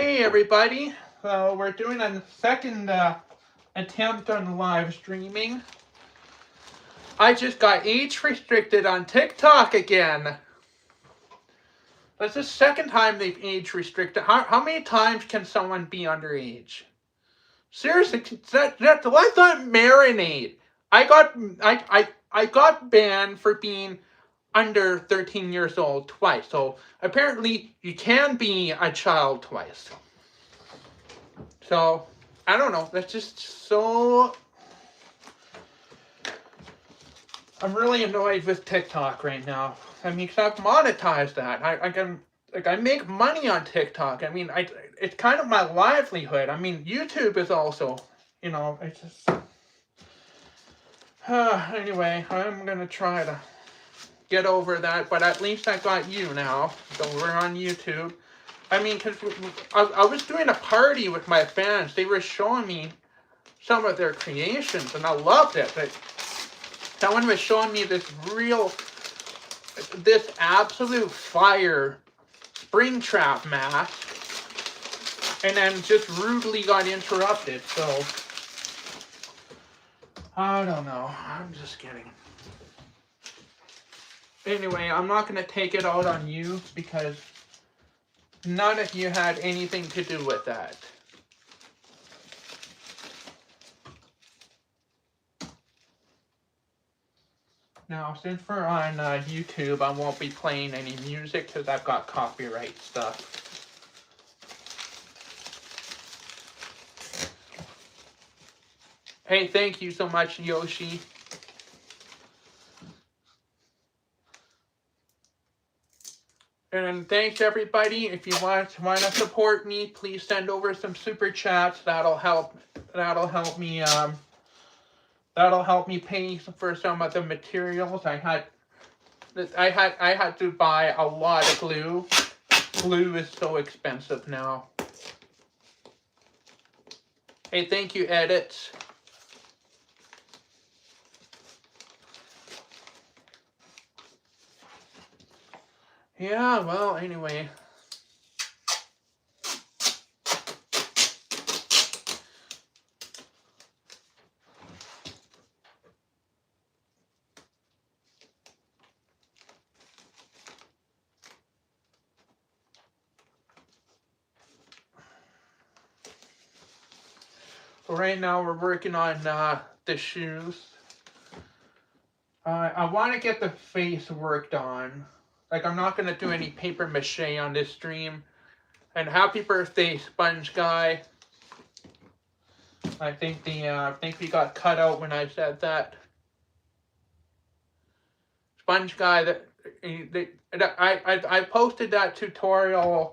Hey everybody, we're doing a second attempt on live streaming. I just got age restricted on TikTok again. That's the second time they've age restricted. How many times can someone be underage? Seriously, let that marinate. I got banned for being under 13 years old twice. So apparently you can be a child twice. So, I don't know. That's just so... I'm really annoyed with TikTok right now. I mean, because I've monetized that. I make money on TikTok. I mean, it's kind of my livelihood. I mean, YouTube is also, it's just... anyway, I'm going to try to get over that, but at least I got you now. So we're on YouTube. I mean, because I was doing a party with my fans. They were showing me some of their creations, and I loved it. But someone was showing me this absolute fire Springtrap mask, and then just rudely got interrupted. So, I don't know. I'm just kidding. Anyway, I'm not going to take it out on you because none of you had anything to do with that. Now, since we're on YouTube, I won't be playing any music because I've got copyright stuff. Hey, thank you so much, Yoshi. And thanks everybody. If you want to support me, please send over some super chats. That'll help me pay for some of the materials. I had to buy a lot of glue. Glue is so expensive now. Hey, thank you, Edits. Yeah, well, anyway. Right now we're working on the shoes. I want to get the face worked on. Like, I'm not going to do any paper mache on this stream. And happy birthday, Sponge Guy. I think we got cut out when I said that. Sponge Guy, I posted that tutorial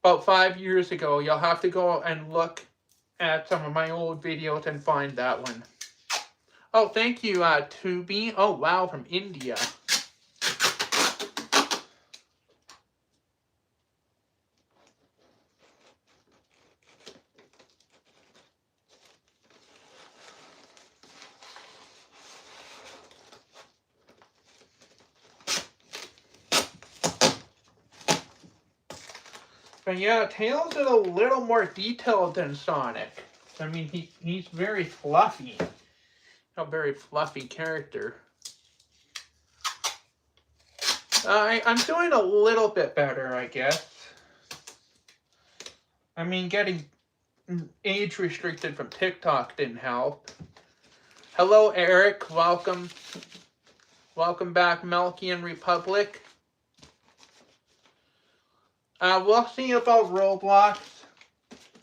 about 5 years ago. You'll have to go and look at some of my old videos and find that one. Oh, thank you, Tubi. Oh, wow, from India. But yeah, Tails is a little more detailed than Sonic. I mean, he's very fluffy. A very fluffy character. I'm doing a little bit better, I guess. I mean, getting age restricted from TikTok didn't help. Hello, Eric. Welcome. Welcome back, Melkian Republic. We'll see about Roblox.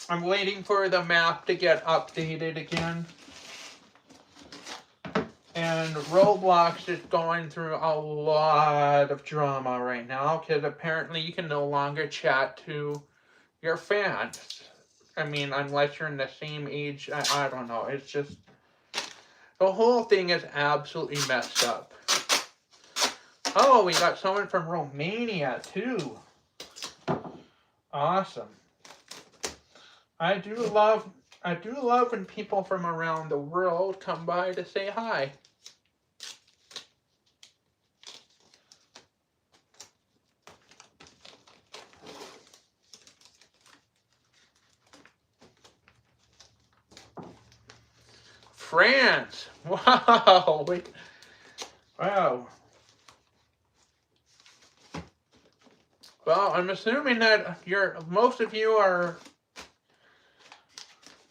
I'm waiting for the map to get updated again. And Roblox is going through a lot of drama right now because apparently you can no longer chat to your fans. I mean, unless you're in the same age, I don't know. It's just, the whole thing is absolutely messed up. Oh, we got someone from Romania too. Awesome. I do love when people from around the world come by to say hi. France. Wow. Wait. Wow. Well, I'm assuming that most of you are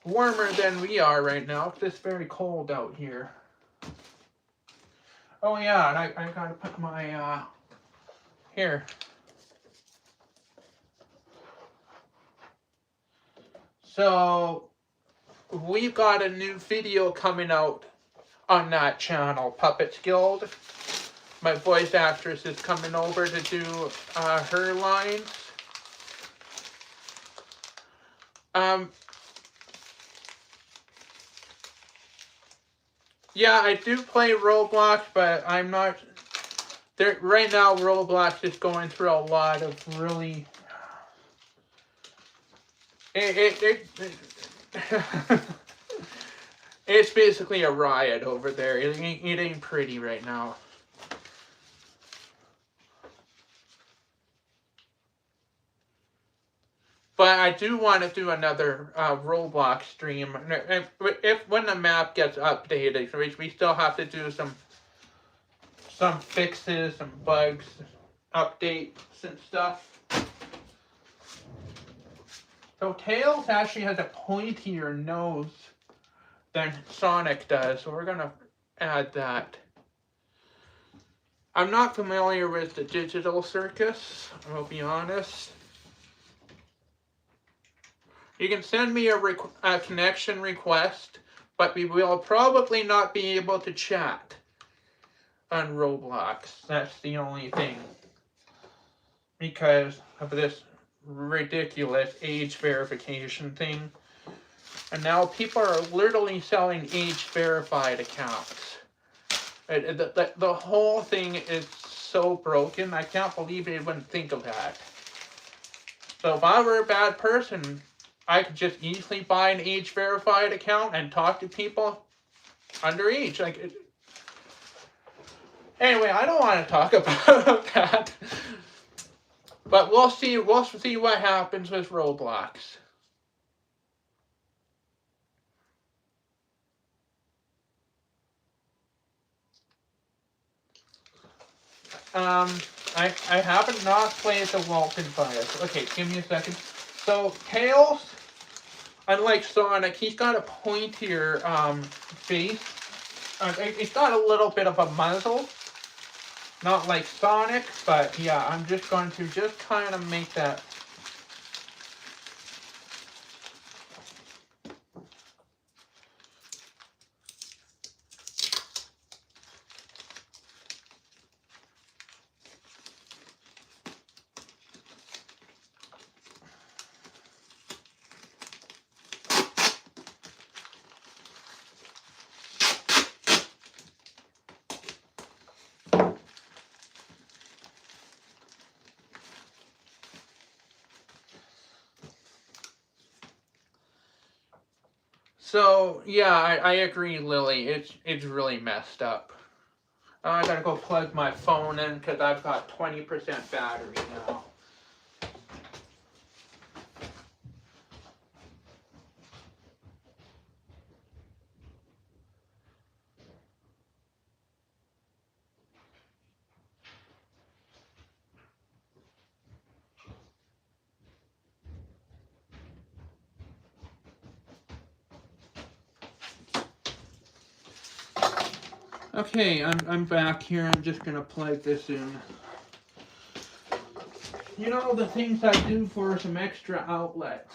warmer than we are right now. It's very cold out here. Oh yeah, and I gotta put my here. So we've got a new video coming out on that channel, Puppets Guild. My voice actress is coming over to do her lines. Yeah, I do play Roblox, but I'm not there right now. Roblox is going through a lot of really. It's basically a riot over there. It ain't pretty right now. But I do want to do another Roblox stream. When the map gets updated, we still have to do some fixes, some bugs, updates and stuff. So Tails actually has a pointier nose than Sonic does, so we're gonna add that. I'm not familiar with the digital circus, I'll be honest. You can send me a connection request, but we will probably not be able to chat on Roblox. That's the only thing. Because of this ridiculous age verification thing. And now people are literally selling age-verified accounts. The whole thing is so broken, I can't believe they wouldn't think of that. So if I were a bad person, I could just easily buy an age-verified account and talk to people underage. Anyway, I don't want to talk about that. But we'll see what happens with Roblox. I haven't not played the Walton Bias. Okay, give me a second. So Tails, unlike Sonic, he's got a pointier face. He's got a little bit of a muzzle. Not like Sonic, but yeah, I'm just going to just kind of make that. So yeah, I agree, Lily. It's really messed up. I gotta go plug my phone in because I've got 20% battery now. Okay, I'm back here. I'm just gonna plug this in. You know the things I do for some extra outlets.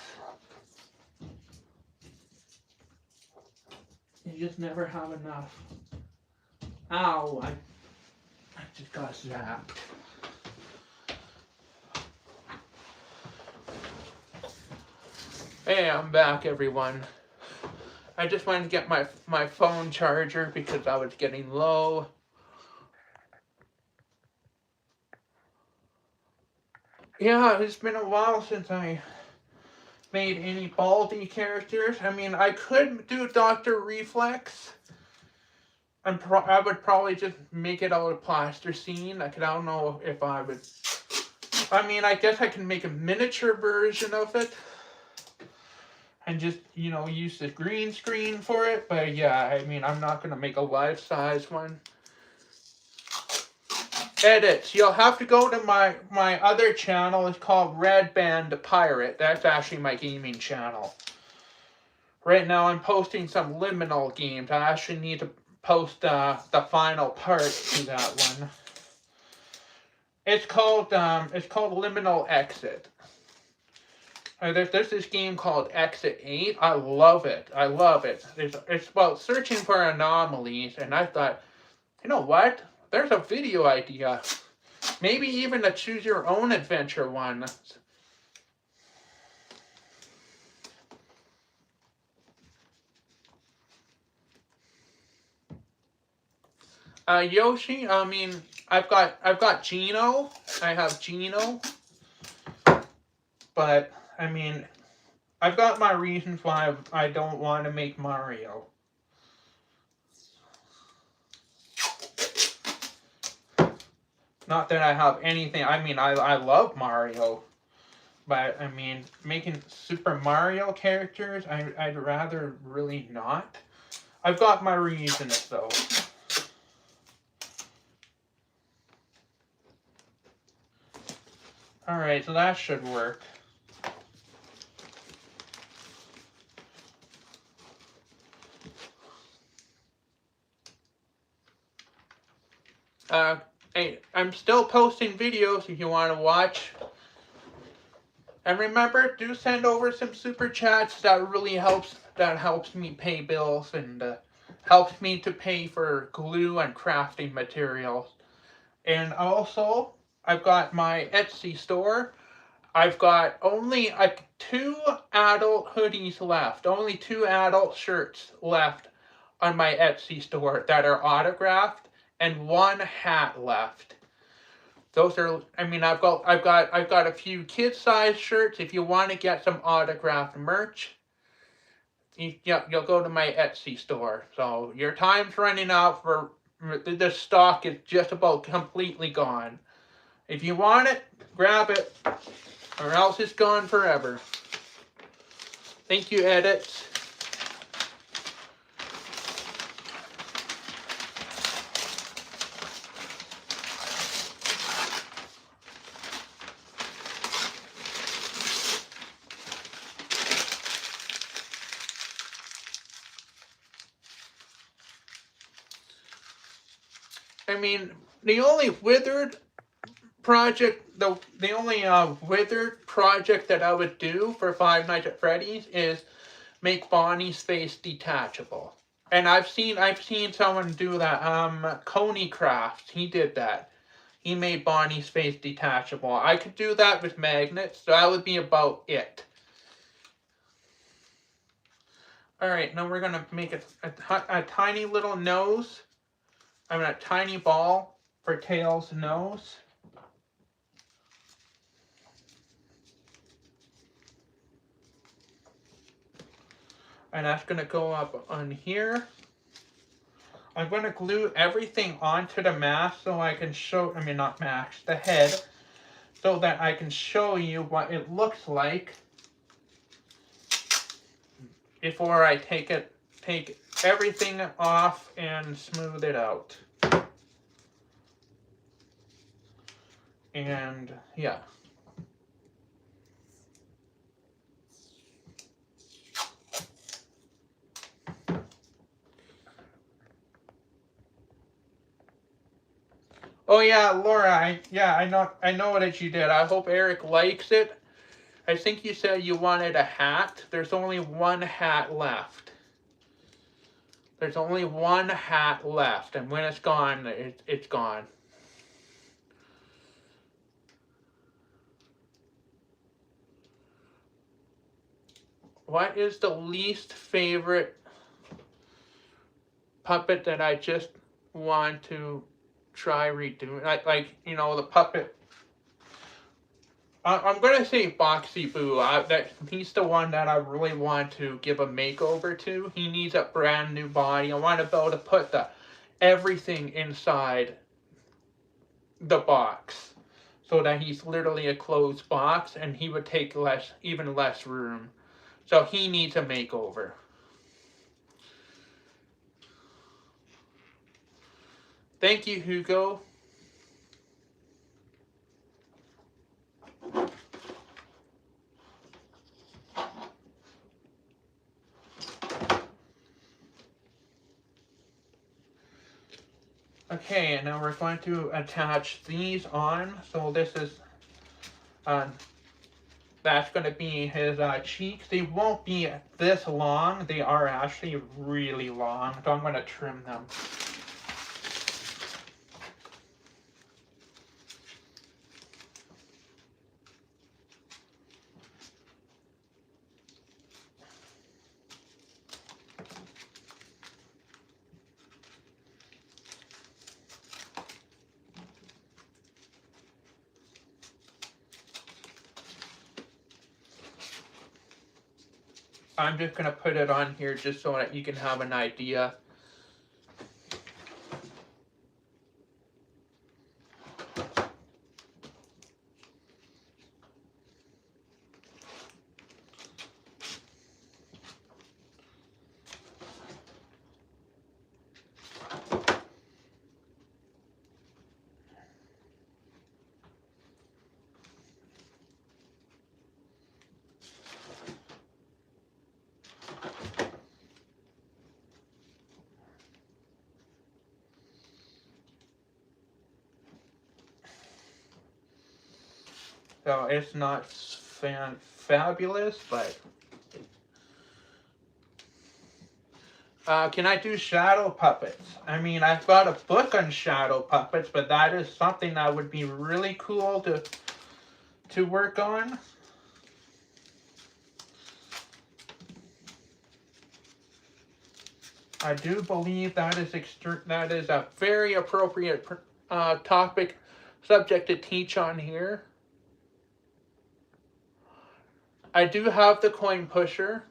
You just never have enough. Ow, I just got zapped. Hey, I'm back, everyone. I just wanted to get my phone charger because I was getting low. Yeah, it's been a while since I made any Baldy characters. I mean, I could do Dr. Reflex. I would probably just make it out of plasticine. I don't know if I would. I mean, I guess I can make a miniature version of it. and just, you know, use the green screen for it. But yeah, I mean, I'm not going to make a life-size one. Edits. You'll have to go to my other channel. It's called Red Band Pirate. That's actually my gaming channel. Right now I'm posting some liminal games. I actually need to post the final part to that one. It's called Liminal Exit. There's this game called Exit 8. I love it. I love it. It's about searching for anomalies, and I thought, you know what? There's a video idea. Maybe even a choose your own adventure one. Yoshi, I mean, I've got Geno. I have Geno. But, I mean, I've got my reasons why I don't want to make Mario. Not that I have anything, I mean, I love Mario. But, I mean, making Super Mario characters, I'd rather really not. I've got my reasons, though. Alright, so that should work. Hey, I'm still posting videos if you want to watch. And remember, do send over some super chats. That really helps. That helps me pay bills and helps me to pay for glue and crafting materials. And also, I've got my Etsy store. I've got only 2 adult hoodies left. Only 2 adult shirts left on my Etsy store that are autographed, and 1 hat left. Those are, I mean, I've got a few kid-sized shirts. If you want to get some autographed merch, you'll go to my Etsy store. So your time's running out. For the stock is just about completely gone. If you want it, grab it, or else it's gone forever. Thank you, Edits. I mean, the only withered project, the only withered project that I would do for Five Nights at Freddy's is make Bonnie's face detachable. And I've seen someone do that. Coney Crafts, he did that. He made Bonnie's face detachable. I could do that with magnets, so that would be about it. Alright, now we're going to make a tiny little nose. I mean, a tiny ball for Tails' nose. And that's going to go up on here. I'm going to glue everything onto the mask so I can show, I mean, not mask, the head, so that I can show you what it looks like before I take everything off and smooth it out. And yeah. Oh yeah, Laura, I know that you did. I hope Eric likes it. I think you said you wanted a hat. There's only 1 hat left. There's only 1 hat left, and when it's gone, it's gone. What is the least favorite puppet that I just want to try redoing? Like you know, the puppet. I'm gonna say Boxy Boo. He's the one that I really want to give a makeover to. He needs a brand new body. I want to be able to put everything inside the box, so that he's literally a closed box, and he would take even less room. So he needs a makeover. Thank you, Hugo. Okay, and now we're going to attach these on. So this is, that's going to be his cheeks. They won't be this long. They are actually really long. So I'm going to trim them. I'm just going to put it on here just so that you can have an idea. So it's not fabulous, but can I do shadow puppets? I mean, I've got a book on shadow puppets, but that is something that would be really cool to work on. I do believe that is a very appropriate subject to teach on here. I do have the coin pusher.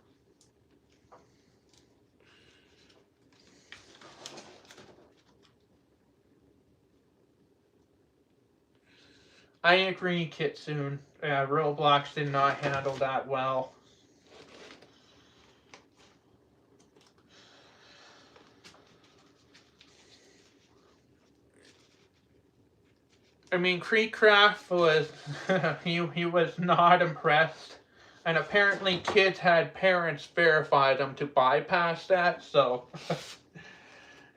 I agree, Kitsune. Roblox did not handle that well. I mean, Creekcraft was he was not impressed, and apparently kids had parents verify them to bypass that, so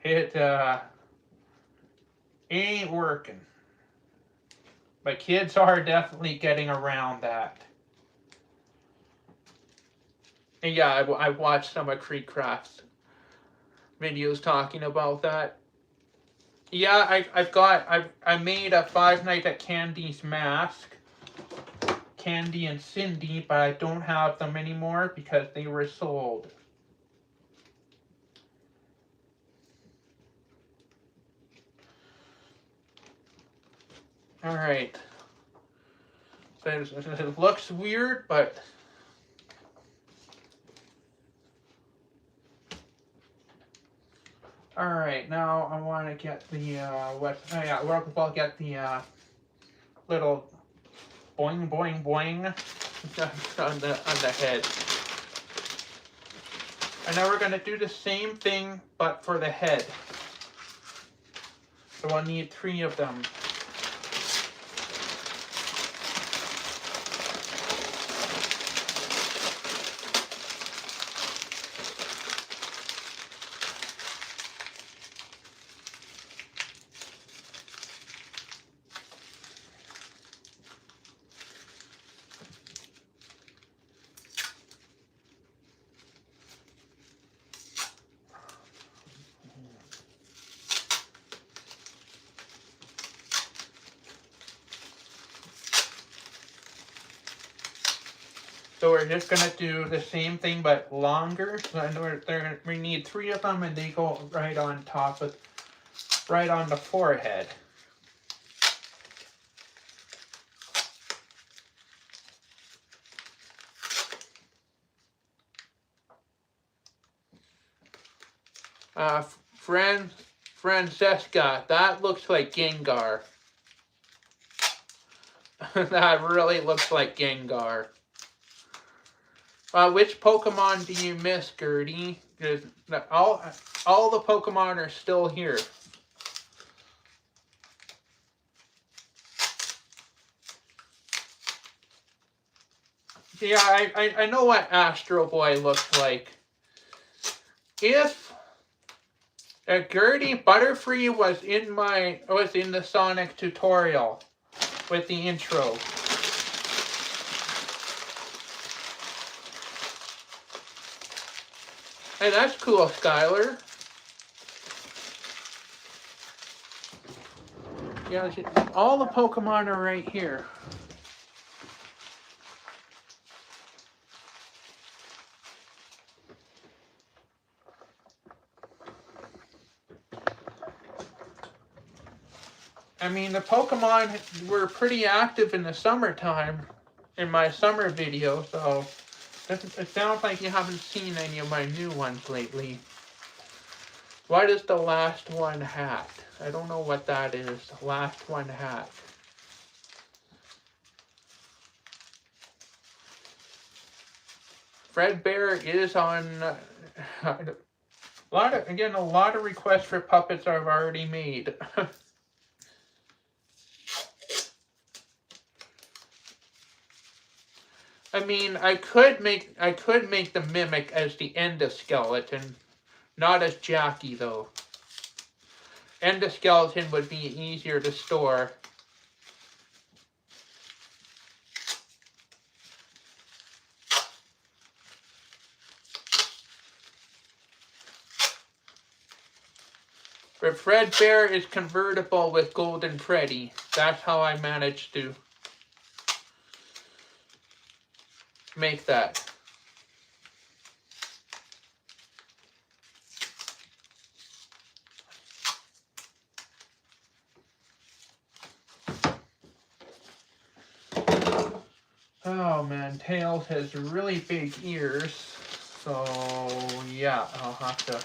it ain't working. But kids are definitely getting around that. And yeah, I watched some of Creekcraft's videos talking about that. Yeah, I made a Five Nights at Candy's mask, Candy and Cindy, but I don't have them anymore because they were sold. All right. So it looks weird, but all right. Now I want to get the we'll get the little boing boing boing on the head. And now we're going to do the same thing, but for the head. So I'll need 3 of them. So we're just going to do the same thing but longer. So we need 3 of them and they go right on top of, right on the forehead. Francesca, that looks like Gengar. That really looks like Gengar. Which Pokemon do you miss, Gertie? Because all the Pokemon are still here. Yeah, I know what Astro Boy looks like. If Gertie, Butterfree was in the Sonic tutorial with the intro. Hey, that's cool, Skylar. Yeah, all the Pokemon are right here. I mean, the Pokemon were pretty active in the summertime in my summer video, so it sounds like you haven't seen any of my new ones lately. What is the last one hat? I don't know what that is. Last one hat. Fred Bear is on a lot of requests for puppets I've already made. I mean, I could make the Mimic as the endoskeleton, not as Jackie though. Endoskeleton would be easier to store. But Fred Bear is convertible with Golden Freddy. That's how I managed to make that. Oh man, Tails has really big ears. So yeah, I'll have to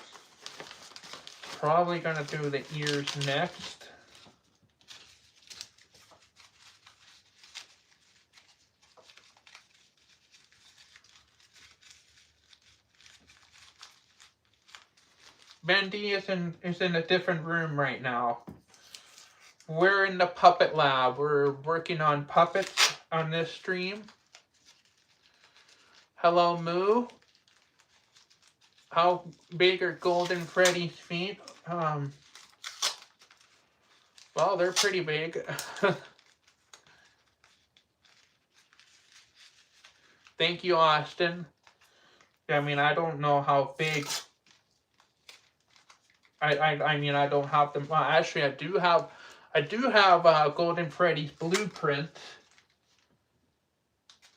probably gonna do the ears next. Bendy is in a different room right now. We're in the puppet lab. We're working on puppets on this stream. Hello, Moo. How big are Golden Freddy's feet? Well, they're pretty big. Thank you, Austin. I mean, I don't know how big. I mean, I don't have them. Well, actually, I do have Golden Freddy's blueprint,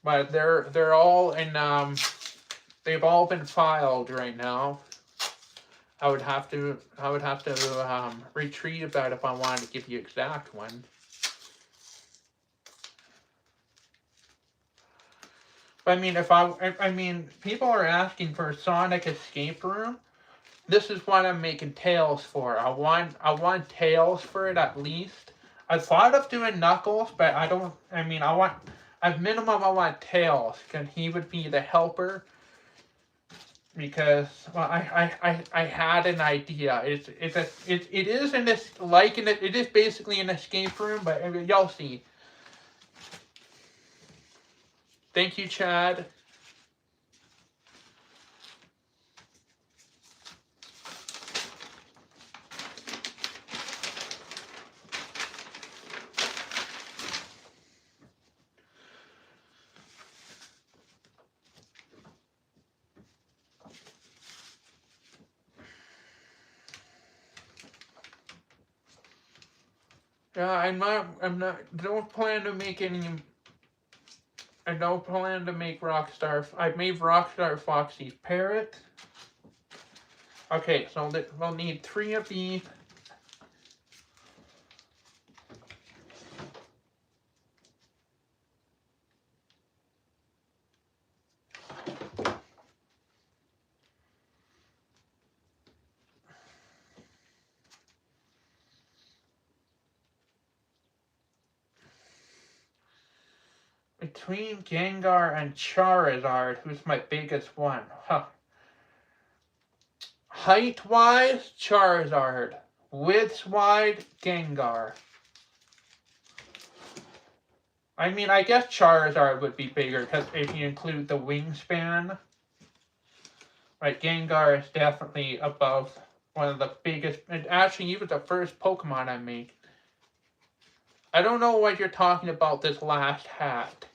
but they're all in they've all been filed right now. I would have to retrieve that if I wanted to give you exact one. But I mean, I mean, people are asking for a Sonic escape room. This is what I'm making Tails for. I want Tails for it at least. I thought of doing Knuckles, but I don't. I mean, at minimum I want Tails, because he would be the helper. Because well, I had an idea. It is basically an escape room, but y'all see. Thank you, Chad. Yeah, don't plan to make any. I don't plan to make Rockstar. I made Rockstar Foxy's parrot. Okay, so we'll need 3 of these. between Gengar and Charizard, who's my biggest one? Huh. Height-wise, Charizard. Width-wise, Gengar. I mean, I guess Charizard would be bigger, because if you include the wingspan. Right, Gengar is definitely above one of the biggest, and actually, he was the first Pokemon I made. I don't know what you're talking about this last hat.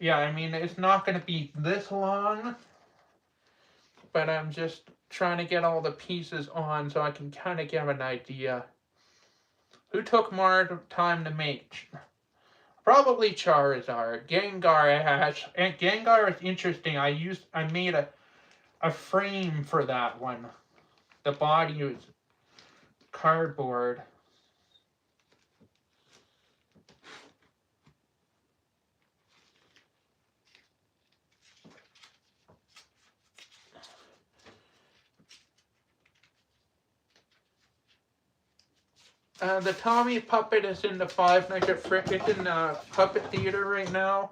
Yeah, I mean, it's not going to be this long, but I'm just trying to get all the pieces on so I can kind of give an idea. Who took more time to make? Probably Charizard. Gengar is interesting. I made a frame for that one. The body was cardboard. The Tommy puppet is in the Five Nights at Freddy's. It's in the puppet theater right now,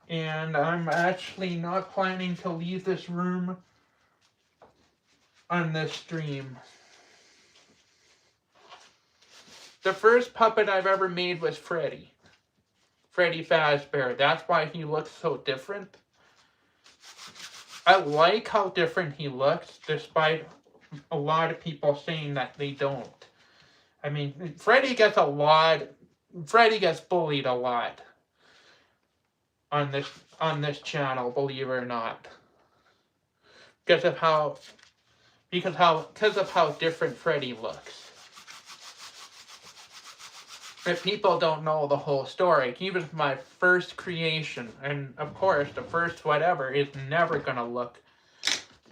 and I'm actually not planning to leave this room on this stream. The first puppet I've ever made was Freddy Fazbear. That's why he looks so different. I like how different he looks, despite a lot of people saying that they don't. I mean, Freddy gets bullied a lot on this channel, believe it or not, because of how different Freddy looks. If people don't know the whole story, he was my first creation, and of course, the first whatever is never gonna look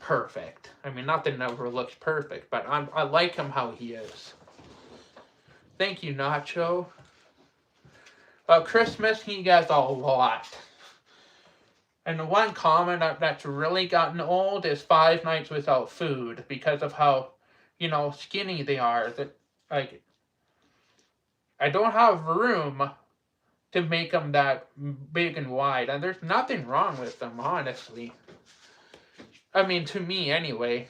perfect. I mean, nothing ever looks perfect, but I like him how he is. Thank you, Nacho. Christmas, he gets a lot. And the one comment that's really gotten old is 5 nights without food, because of how, skinny they are. That, like, I don't have room to make them that big and wide, and there's nothing wrong with them, honestly. I mean, to me, anyway.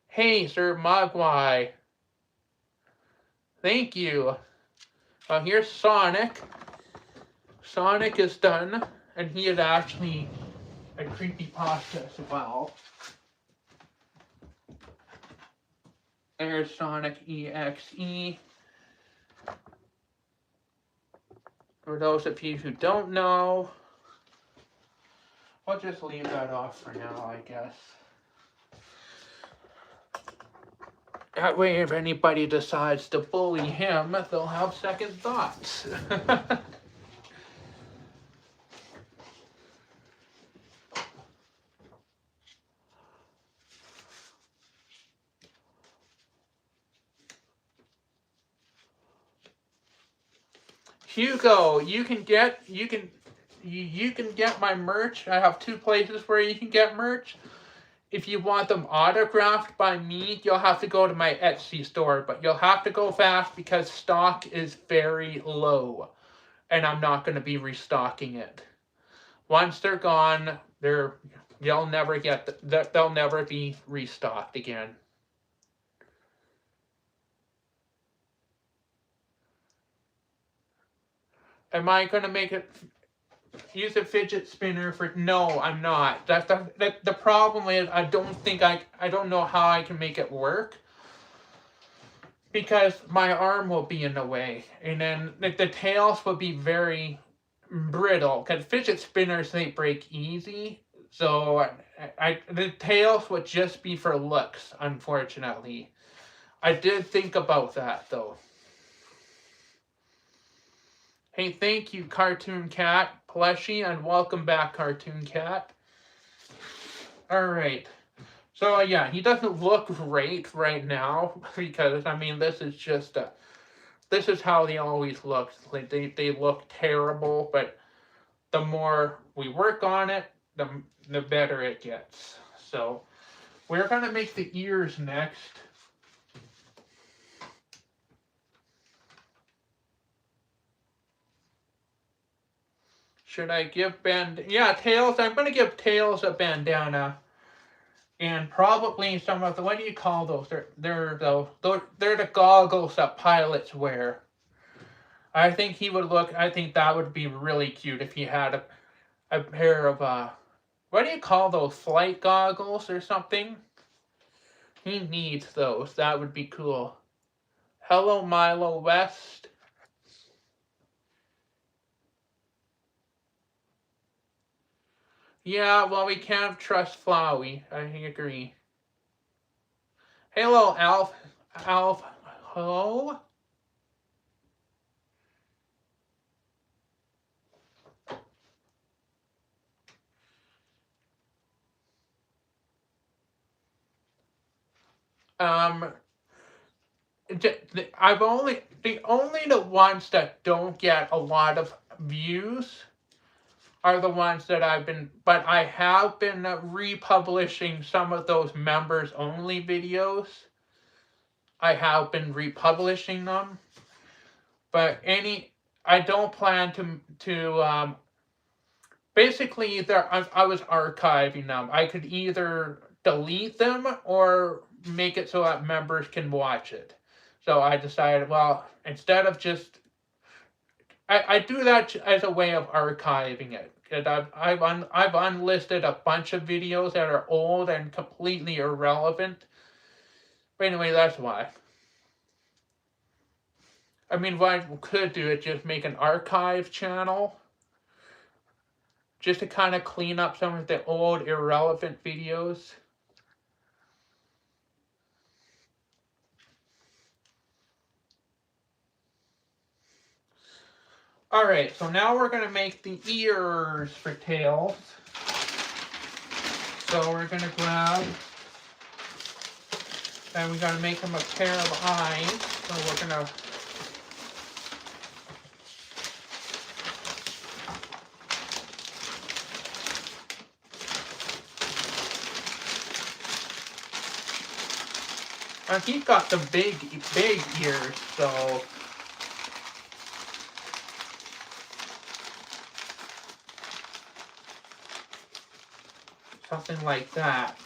Hey, Sir Mogwai. Thank you. Here's Sonic. Sonic is done, and he is actually a creepypasta as well. There's Sonic EXE. For those of you who don't know, I'll just leave that off for now, I guess. That way, if anybody decides to bully him, they'll have second thoughts. Hugo, you can get my merch. I have 2 places where you can get merch. If you want them autographed by me, you'll have to go to my Etsy store, but you'll have to go fast because stock is very low, and I'm not going to be restocking it. Once they're gone, they'll never be restocked again. Am I going to use a fidget spinner for? No, I'm not. The problem is I don't know how I can make it work, because my arm will be in the way, and then the tails will be very brittle, because fidget spinners, they break easy, so the tails would just be for looks, unfortunately. I did think about that, though. Hey, thank you, Cartoon Cat plushie, and welcome back, Cartoon Cat. Alright. So, yeah, he doesn't look great right now because, I mean, this is just this is how they always look. Like, they look terrible, but the more we work on it, the better it gets. So, we're going to make the ears next. Should I give yeah, Tails, I'm going to give Tails a bandana. And probably some of the, what do you call those? They're the goggles that pilots wear. I think he would look, I think that would be really cute if he had a pair of, what do you call those? Flight goggles or something? He needs those. That would be cool. Hello, Milo West. Yeah, well, we can't trust Flowey. I agree. Hello, Alf. Hello? Um, the ones that don't get a lot of views are the ones that but I have been republishing some of those members only videos. I have been republishing them, but I don't plan to basically I was archiving them. I could either delete them or make it so that members can watch it. So I decided, well, instead of just I do that as a way of archiving it. And I've unlisted a bunch of videos that are old and completely irrelevant. But anyway, that's why. I mean, what I could do is just make an archive channel, just to kind of clean up some of the old irrelevant videos. Alright, so now we're going to make the ears for Tails. So we're going to grab, and we got to make him a pair of eyes. So we're going to he's got the big ears, so something like that.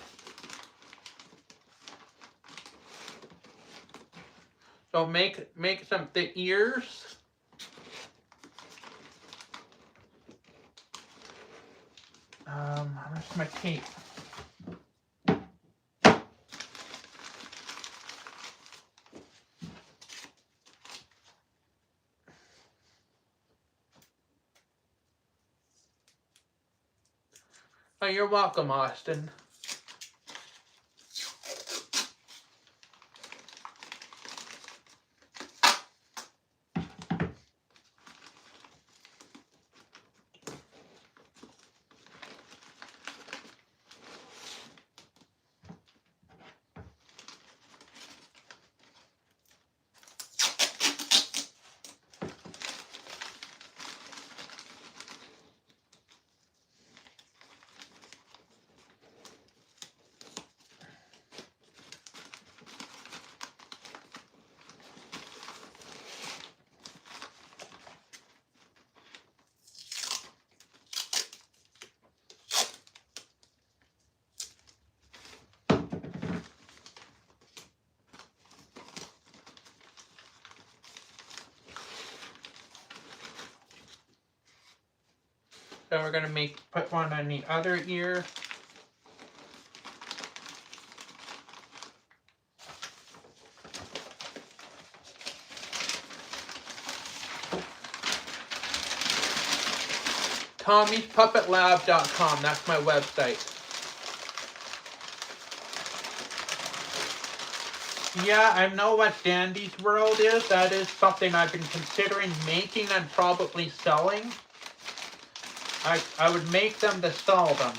So make some the ears. Where's my tape? Oh, you're welcome, Austin. So we're gonna put one on the other ear. Tommy'sPuppetLab.com, that's my website. Yeah, I know what Dandy's World is. That is something I've been considering making and probably selling. I would make them to sell them.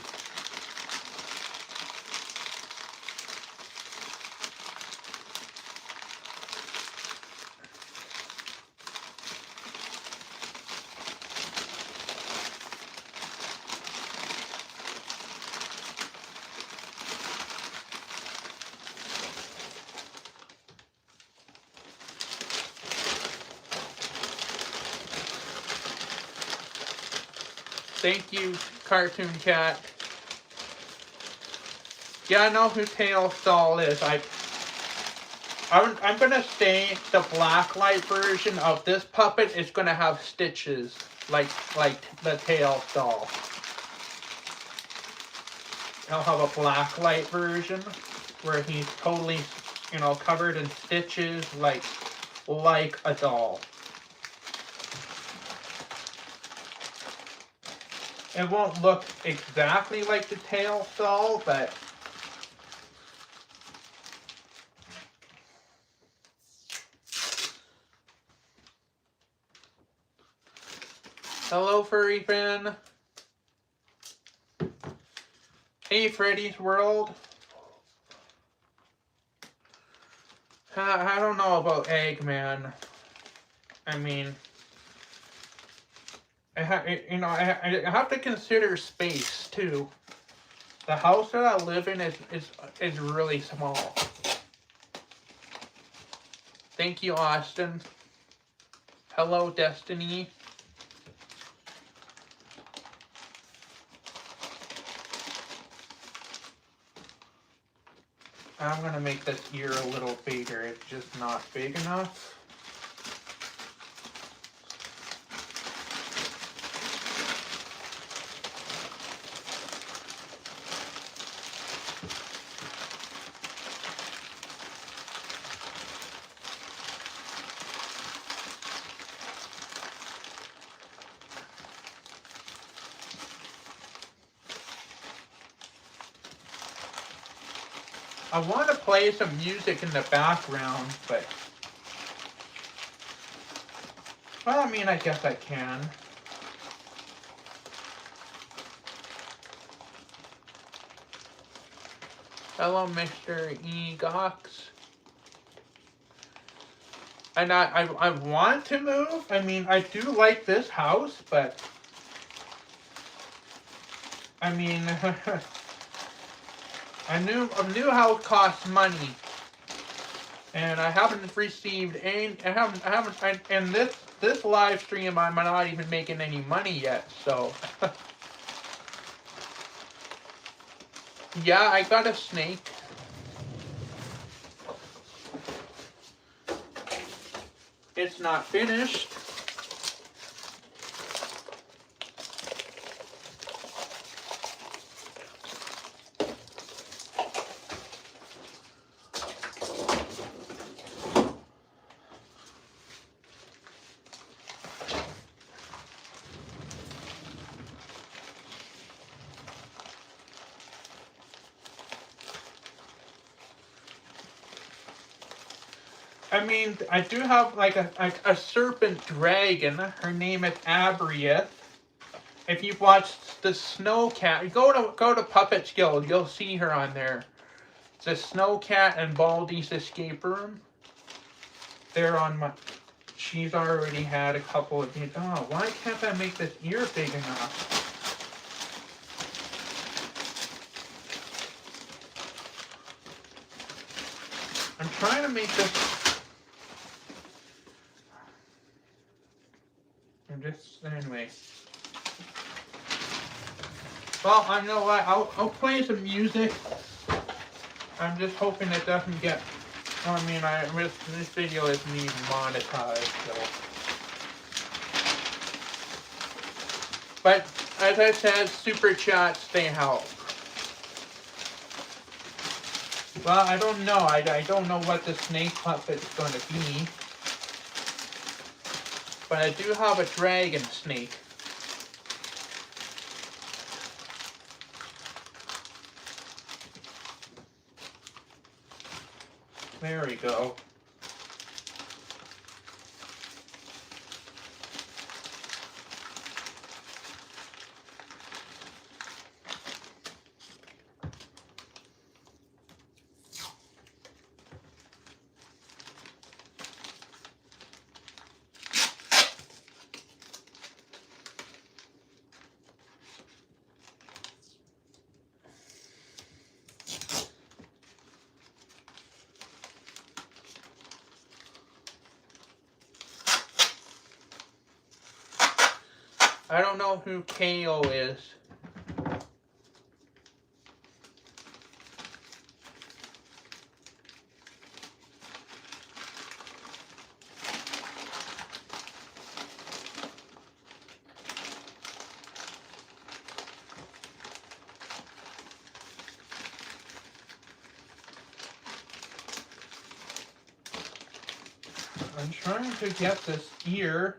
Thank you, Cartoon Cat. Yeah, I know who Tail Doll is. I'm gonna say the blacklight version of this puppet is gonna have stitches like the Tail Doll. I'll have a blacklight version where he's totally, covered in stitches like a doll. It won't look exactly like the Tail Doll, but hello, Furry Fan. Hey, Freddy's World. I don't know about Eggman. I mean, I have to consider space too. The house that I live in is really small. Thank you, Austin. Hello, Destiny. I'm gonna make this ear a little bigger. It's just not big enough. I want to play some music in the background, but well, I mean, I guess I can. Hello, Mr. Egox. And I want to move. I mean, I do like this house, but I mean, a new house costs money, and I haven't received any. And this live stream, I'm not even making any money yet. So, yeah, I got a snake. It's not finished. I mean, I do have like a serpent dragon. Her name is Abrieth. If you've watched the Snow Cat, go to Puppets Guild. You'll see her on there. It's a Snow Cat and Baldi's Escape Room. They're on my. She's already had a couple of these. Oh, why can't I make this ear big enough? I'm trying to make this. Anyway. Well, I know what. I'll play some music. I'm just hoping it doesn't get. I mean, this video isn't even monetized, so. But as I said, super chats they help. Well, I don't know. I don't know what the snake puppet's going to be. But I do have a dragon snake. There we go. I don't know who KO is. I'm trying to get this ear.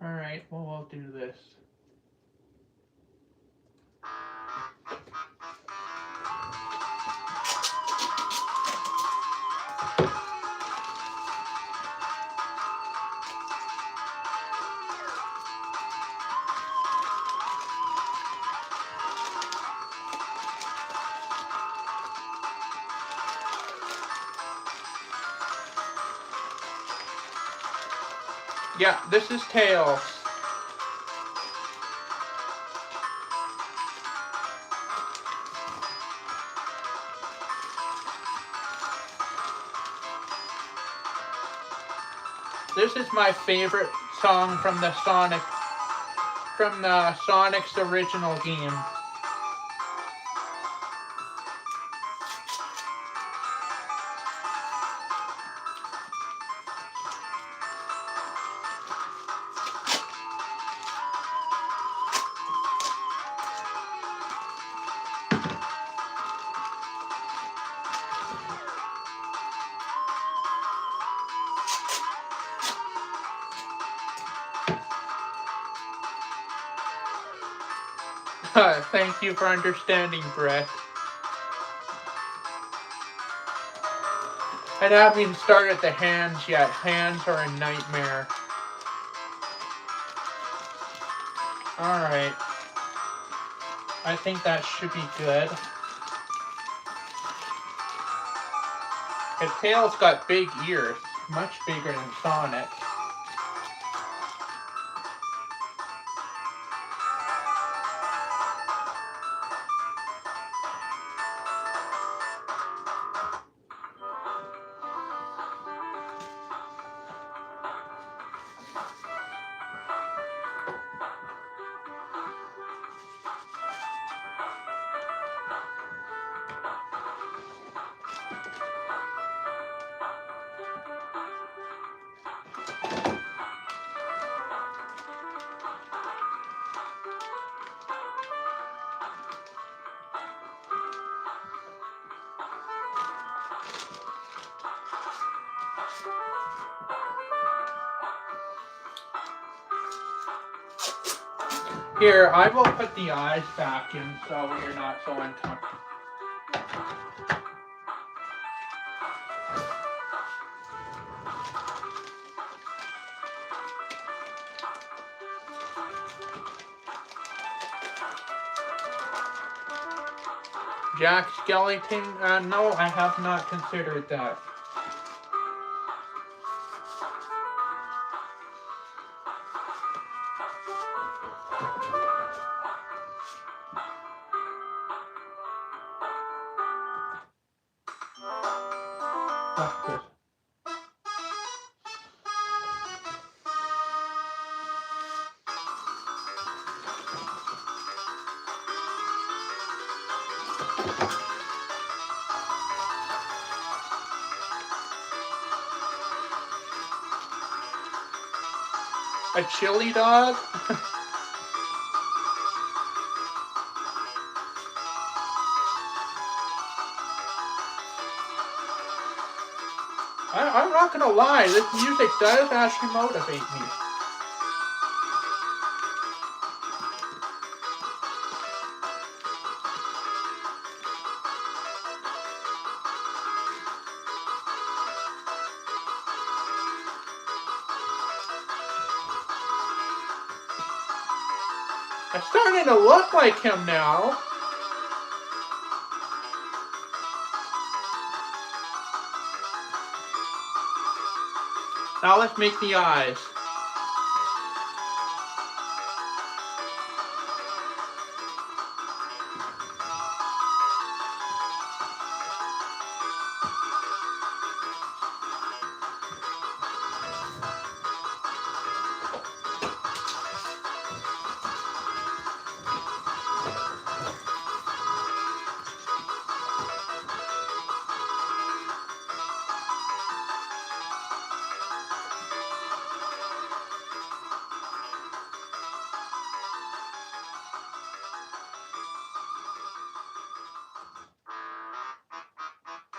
Alright, well, we'll do this. Yeah, this is Tails. This is my favorite song from Sonic's original game. Thank you for understanding, Brett. I haven't even started the hands yet. Hands are a nightmare. Alright. I think that should be good. His tail's got big ears. Much bigger than Sonic. Here, I will put the eyes back in so you're not so uncomfortable. Jack Skellington? No, I have not considered that. That's good. A chili dog? I'm not gonna lie, this music does actually motivate me. I'm starting to look like him now. Now let's make the eyes.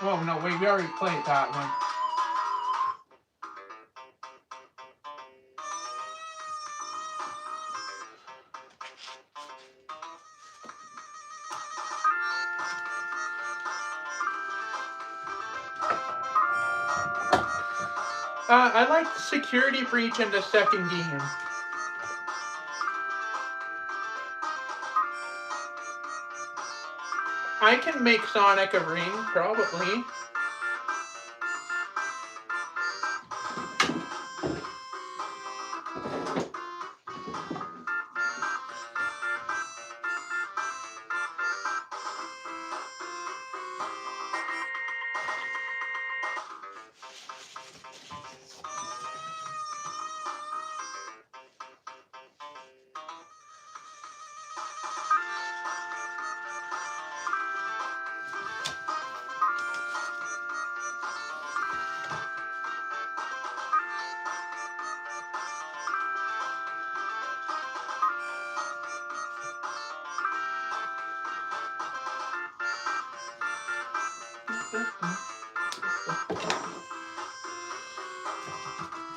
Oh, no, wait, we already played that one. I like the security breach in the second game. I can make Sonic a ring, probably.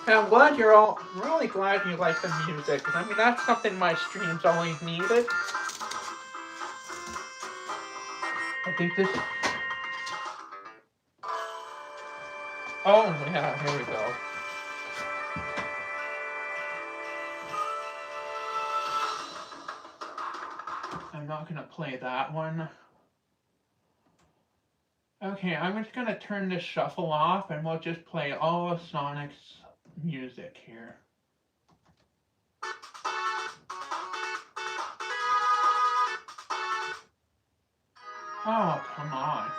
I'm glad you're all, I'm really glad you like the music. I mean, that's something my streams always needed. I think this... Oh, yeah, here we go. I'm not gonna play that one. Okay, I'm just gonna turn this shuffle off and we'll just play all of Sonic's music here. Oh, come on.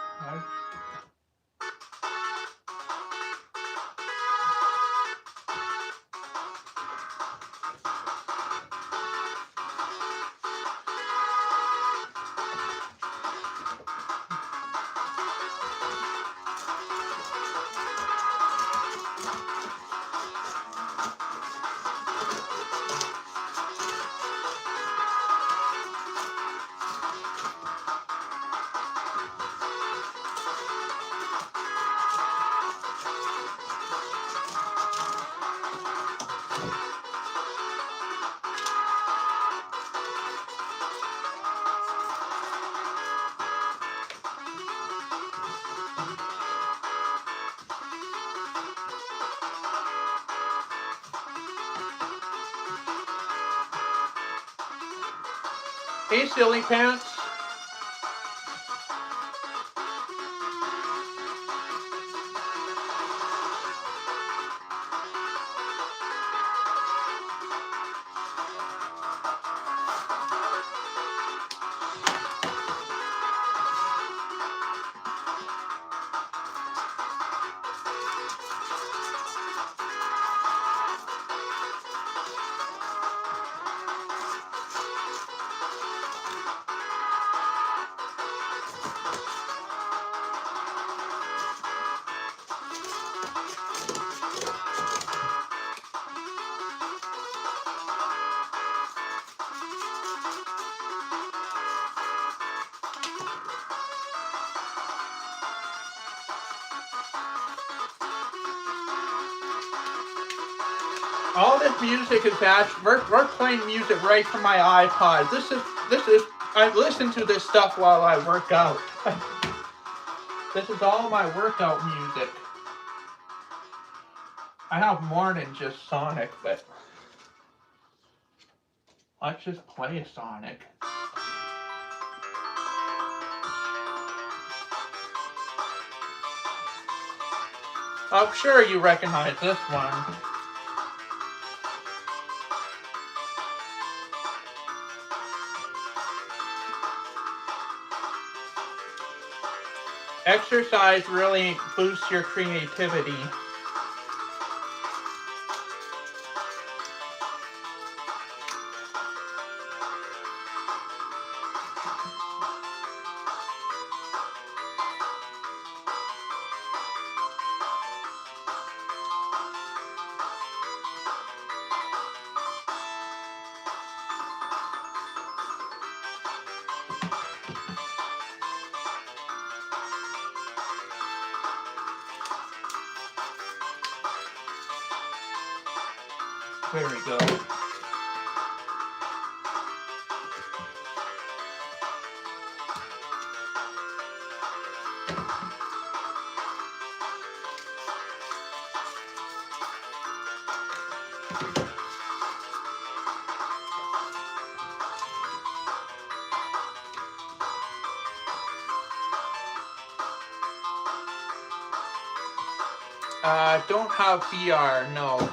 Hey, silly pants. All this music is actually, we're playing music right from my iPod. This is, I listen to this stuff while I work out. This is all my workout music. I have more than just Sonic, but let's just play Sonic. I'm sure you recognize this one. Exercise really boosts your creativity. There we go. Don't have VR, no.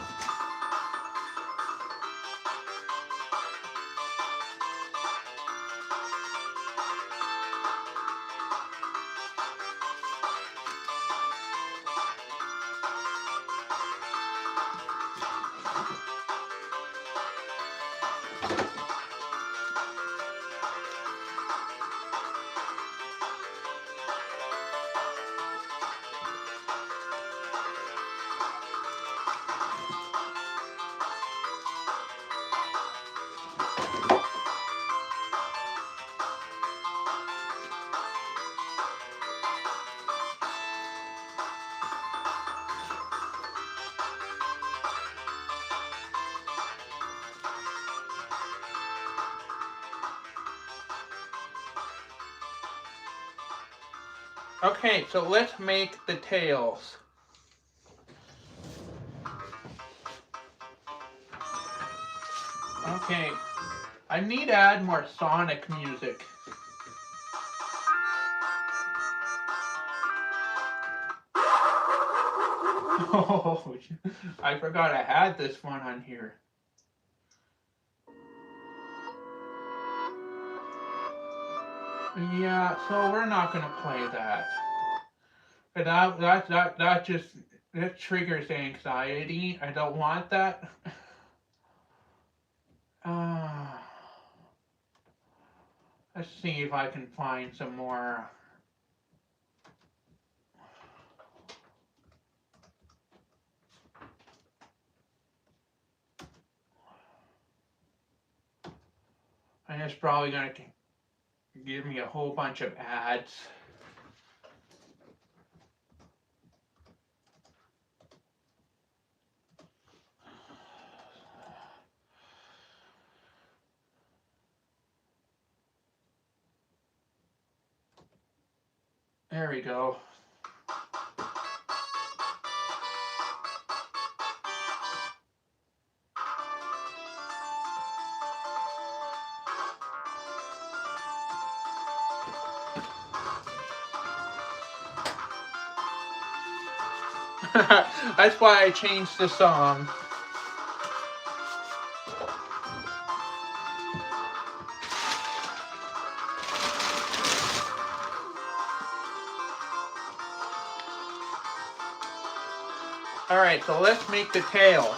Okay, so let's make the tails. Okay, I need to add more Sonic music. Oh, I forgot I had this one on here. Yeah, so we're not gonna play that. But that just that triggers anxiety. I don't want that. Uh, let's see if I can find some more. And it's probably gonna give me a whole bunch of ads. There we go. That's why I changed the song. Alright, so let's make the tail.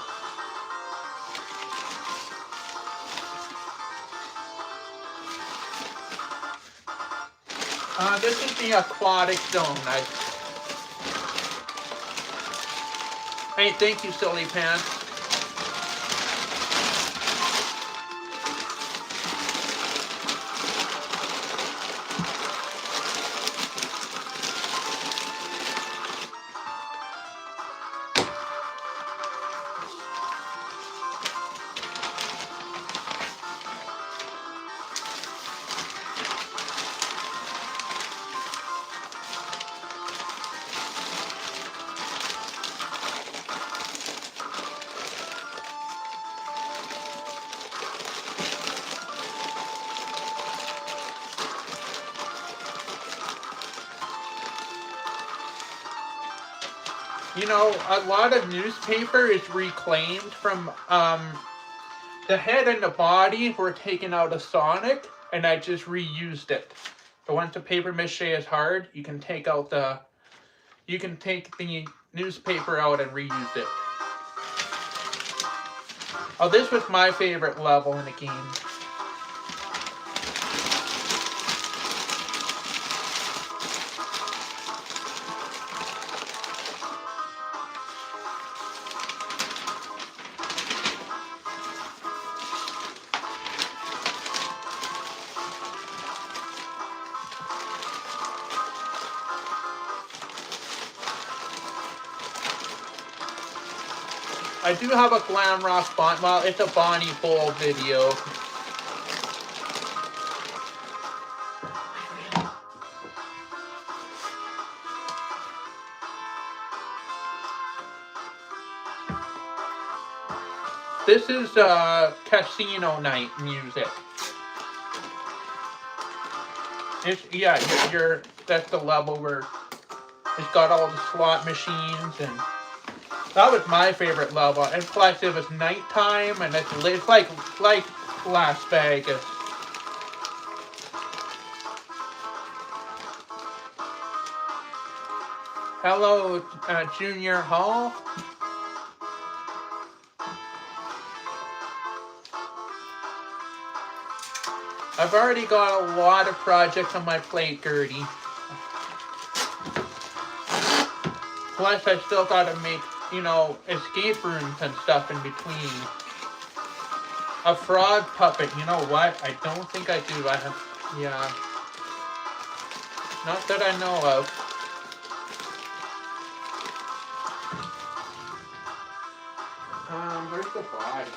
This is the aquatic zone. Hey, thank you, Silly Pants. You know, a lot of newspaper is reclaimed from, the head and the body were taken out of Sonic, and I just reused it. But once the paper mache is hard, you can take the newspaper out and reuse it. Oh, this was my favorite level in the game. I do have a glam rock Bonnie. Well, it's a Bonnie Bowl video. This is casino night music. It's that's the level where it's got all the slot machines, and that was my favorite level. And plus it was nighttime, and it's like Las Vegas. Hello, Junior Hall. I've already got a lot of projects on my plate, Gertie. Plus, I still gotta make, escape rooms and stuff in between. A frog puppet, you know what? I don't think I do. Yeah. Not that I know of. Where's the body?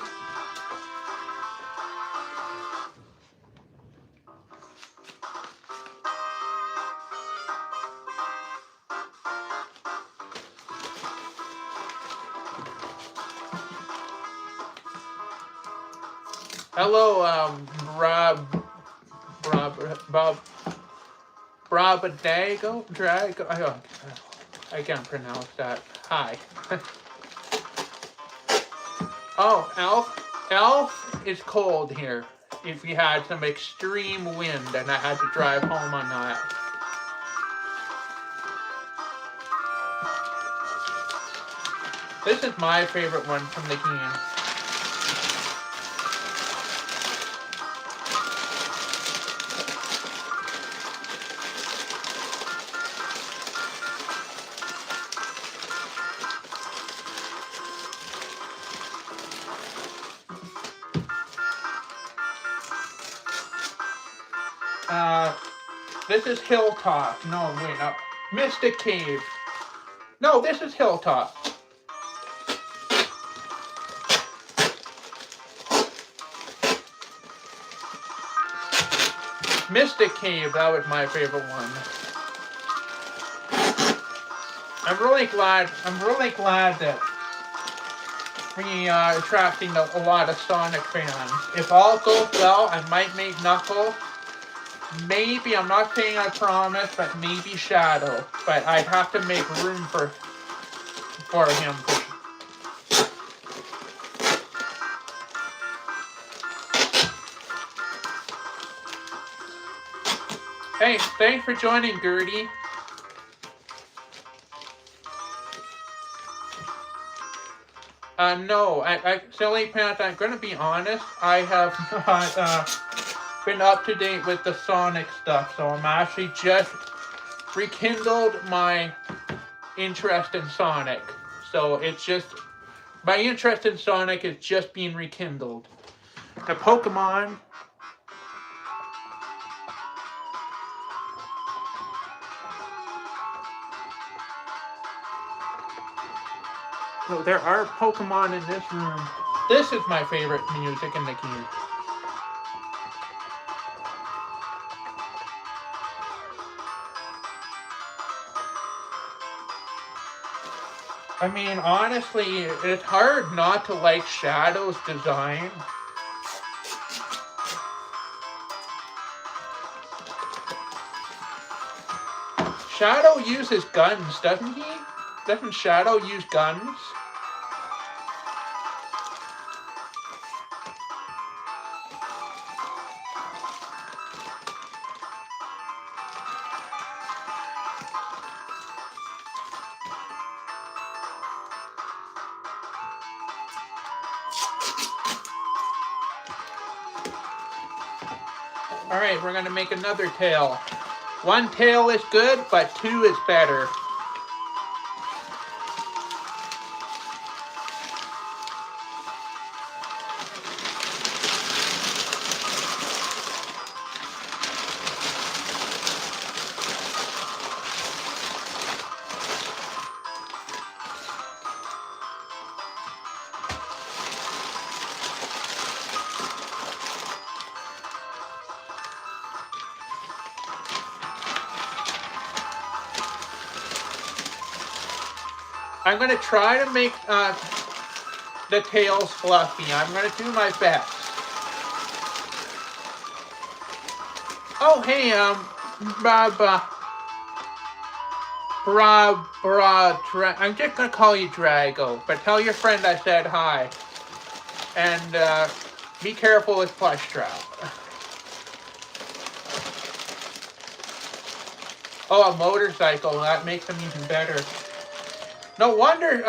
Hello, Brabadago? Drago? I can't pronounce that. Hi. Oh, Elf is cold here. If we had some extreme wind and I had to drive home on that. This is my favorite one from the game. This is Hilltop. No, wait, no. Mystic Cave. No, this is Hilltop. Mystic Cave, that was my favorite one. I'm really glad that we are attracting a lot of Sonic fans. If all goes well, I might make Knuckles. Maybe, I'm not saying I promise, but maybe Shadow. But I'd have to make room for him. Hey, thanks for joining, Gertie. No, Silly Pants, I'm gonna be honest, I have not, been up to date with the Sonic stuff, so I'm actually just rekindled my interest in Sonic. So it's just, my interest in Sonic is just being rekindled. The Pokemon, so there are Pokemon in this room. This is my favorite music in the game. I mean, honestly, it's hard not to like Shadow's design. Shadow uses guns, doesn't he? Doesn't Shadow use guns? Alright, we're gonna make another tail. One tail is good, but two is better. I'm going to try to make the tails fluffy. I'm going to do my best. Oh, hey, I'm just going to call you Drago, but tell your friend I said hi. And, be careful with plush trap. Oh, a motorcycle. That makes them even better. No wonder,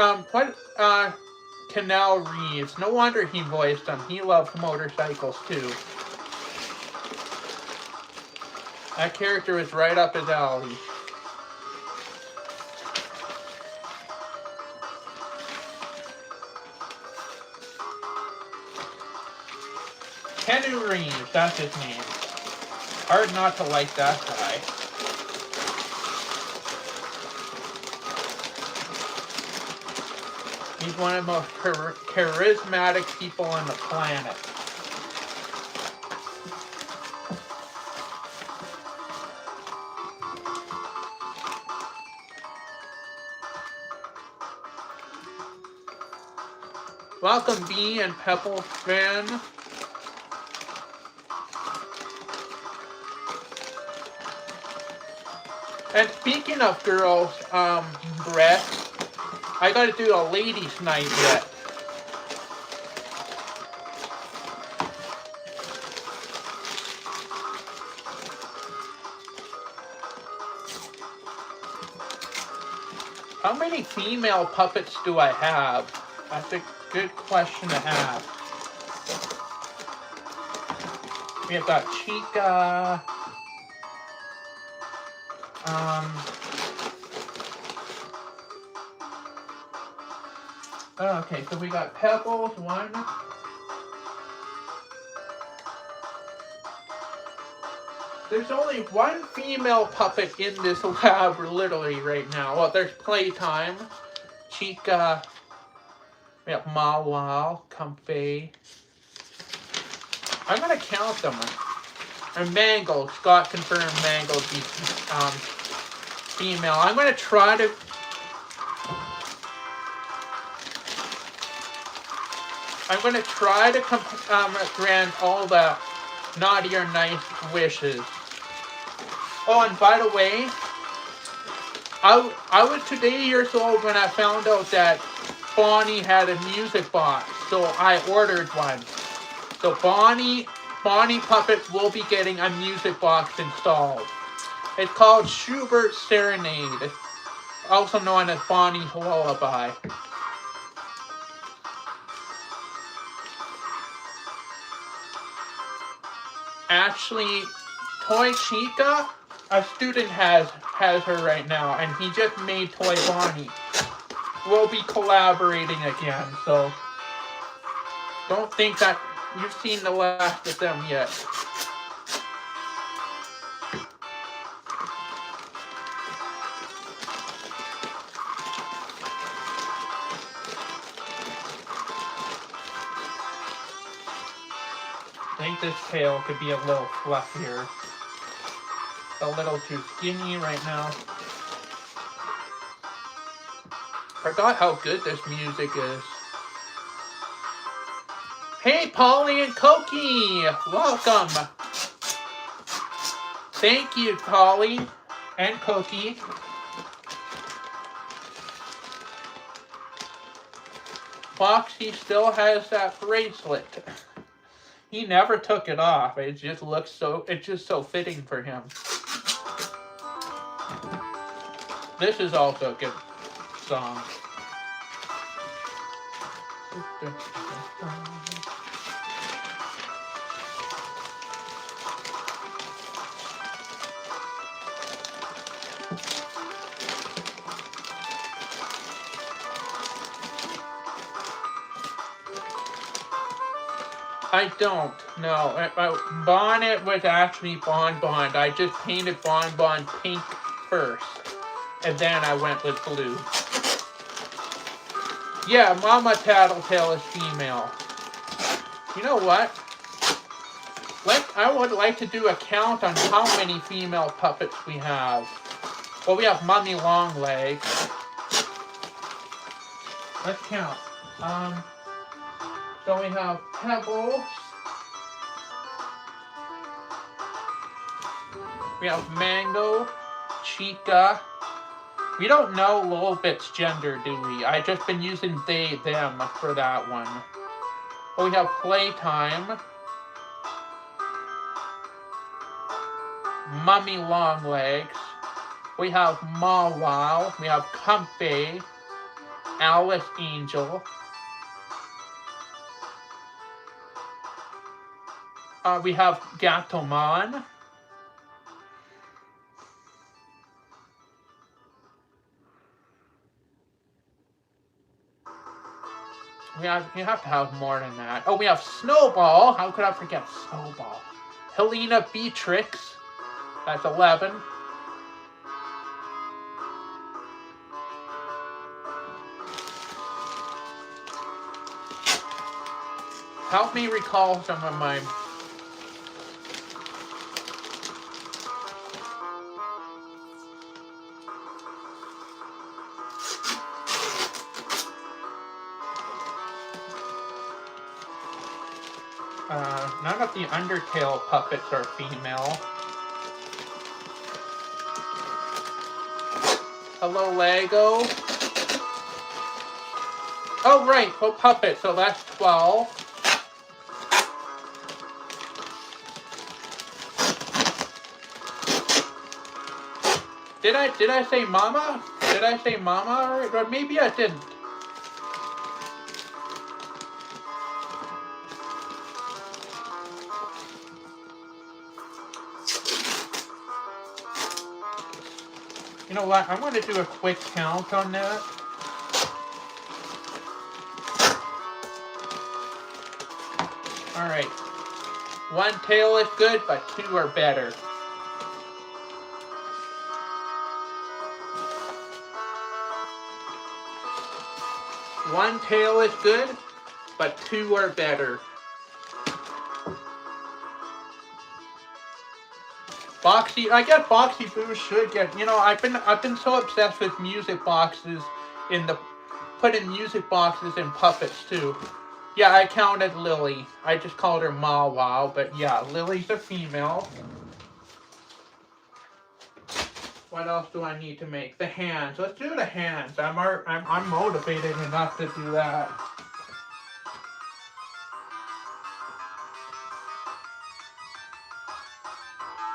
Canal Reeves. No wonder he voiced them. He loved motorcycles, too. That character was right up his alley. Keanu Reeves, that's his name. Hard not to like that guy. He's one of the most charismatic people on the planet. Welcome, Bee and Pebble fan. And speaking of girls' breasts, I gotta do a ladies' night yet. How many female puppets do I have? That's a good question to ask. We've got Chica. Okay, so we got Pebbles, one. There's only one female puppet in this lab, literally, right now. Well, there's Playtime, Chica, we have Mawal, Comfy. I'm gonna count them. And Mangle, Scott confirmed Mangle be female. I'm gonna try to. Grant all the naughty or nice wishes. Oh, and by the way, I was today years old when I found out that Bonnie had a music box, so I ordered one. So Bonnie Puppet will be getting a music box installed. It's called Schubert's Serenade, also known as Bonnie's Lullaby. Actually, Toy Chica, a student has her right now, and he just made Toy Bonnie. We'll be collaborating again, so don't think that you've seen the last of them yet. I think this tail could be a little fluffier. It's a little too skinny right now. Forgot how good this music is. Hey, Polly and Koki! Welcome! Thank you, Polly and Koki. Foxy still has that bracelet. He never took it off. It just looks so, it's just so fitting for him. This is also a good song. I don't, no. Bonnet was actually Bon Bon. I just painted Bon Bon pink first. And then I went with blue. Yeah, Mama Tattletale is female. You know what? I would like to do a count on how many female puppets we have. Well, we have Mummy Longlegs. Let's count. So we have Pebbles. We have Mango, Chica. We don't know Lilbit's gender, do we? I've just been using they, them for that one. But we have Playtime. Mummy Longlegs. We have Mawwow. We have Comfy. Alice Angel. We have Gatomon. You have to have more than that. Oh, we have Snowball. How could I forget Snowball? Helena Beatrix. That's 11. Help me recall some of my... None of the Undertale puppets are female. Hello, Lego. Oh, right, well, puppet, so that's 12. Did I say mama? Did I say mama? Or maybe I didn't. You know what? I'm going to do a quick count on that. Alright. One tail is good, but two are better. One tail is good, but two are better. Boxy, I guess Boxy Boo should get, you know, I've been so obsessed with music boxes putting music boxes in puppets too. Yeah, I counted Lily. I just called her Mawwow, but yeah, Lily's a female. What else do I need to make? The hands. Let's do the hands. I'm motivated enough to do that.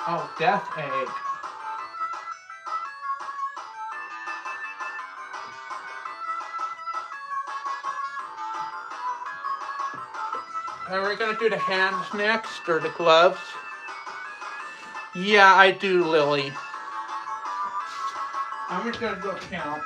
Oh, Death Egg. Are we gonna do the hands next, or the gloves? Yeah, I do, Lily. I'm just gonna go count.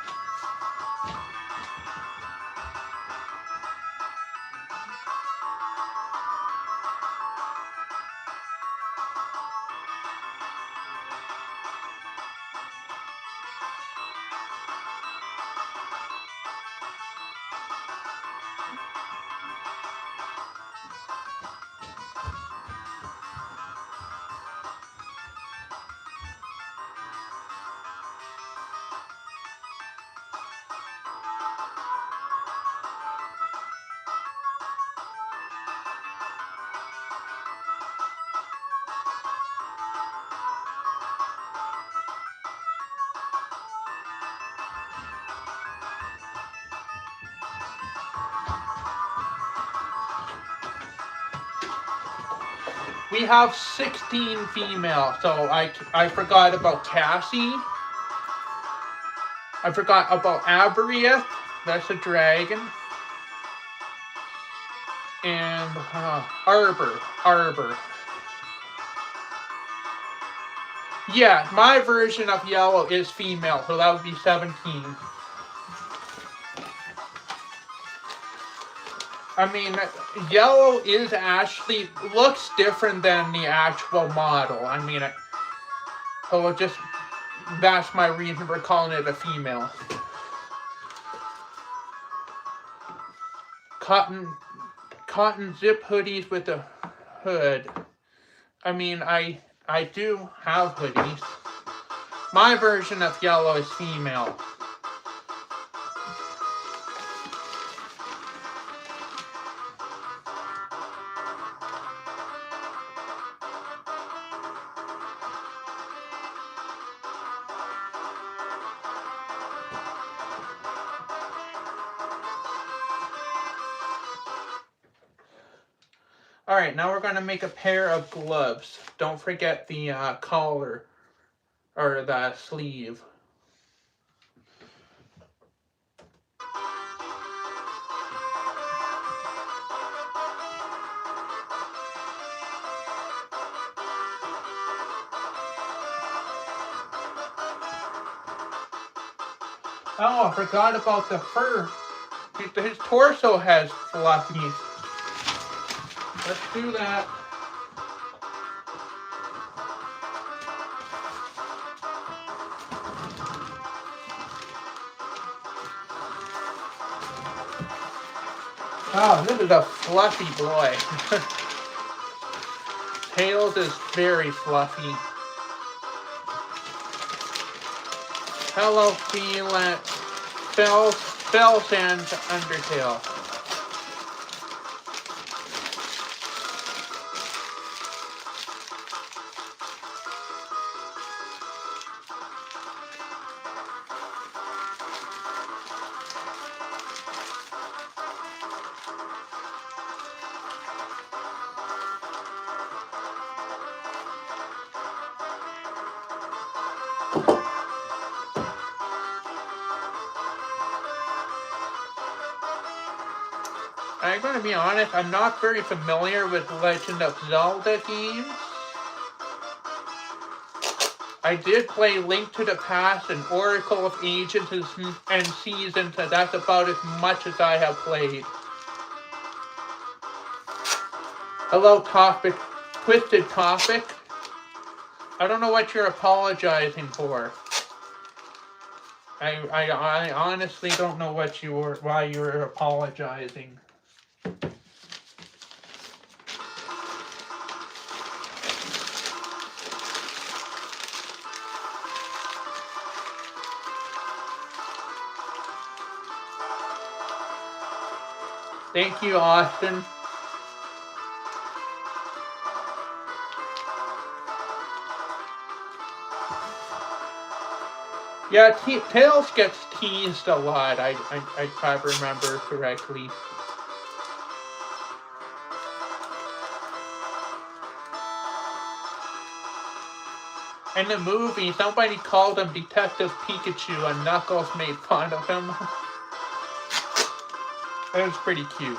We have 16 female, so I forgot about Cassie. I forgot about Avarieth, that's a dragon. And Arbor. Yeah, my version of yellow is female, so that would be 17. I mean, yellow is actually, looks different than the actual model. I mean, that's my reason for calling it a female. Cotton zip hoodies with a hood. I mean, I do have hoodies. My version of yellow is female. Alright, now we're going to make a pair of gloves. Don't forget the collar, or the sleeve. Oh, I forgot about the fur. His torso has fluffies. Let's do that. Oh, this is a fluffy boy. Tails is very fluffy. Hello, Fells and Undertale. I'm going to be honest, I'm not very familiar with Legend of Zelda games. I did play Link to the Past and Oracle of Ages and Seasons, and that's about as much as I have played. Hello, Twisted Topic. I don't know what you're apologizing for. I honestly don't know why you were apologizing. Thank you, Austin. Yeah, Tails gets teased a lot, if I remember correctly. In the movie, somebody called him Detective Pikachu and Knuckles made fun of him. It was pretty cute.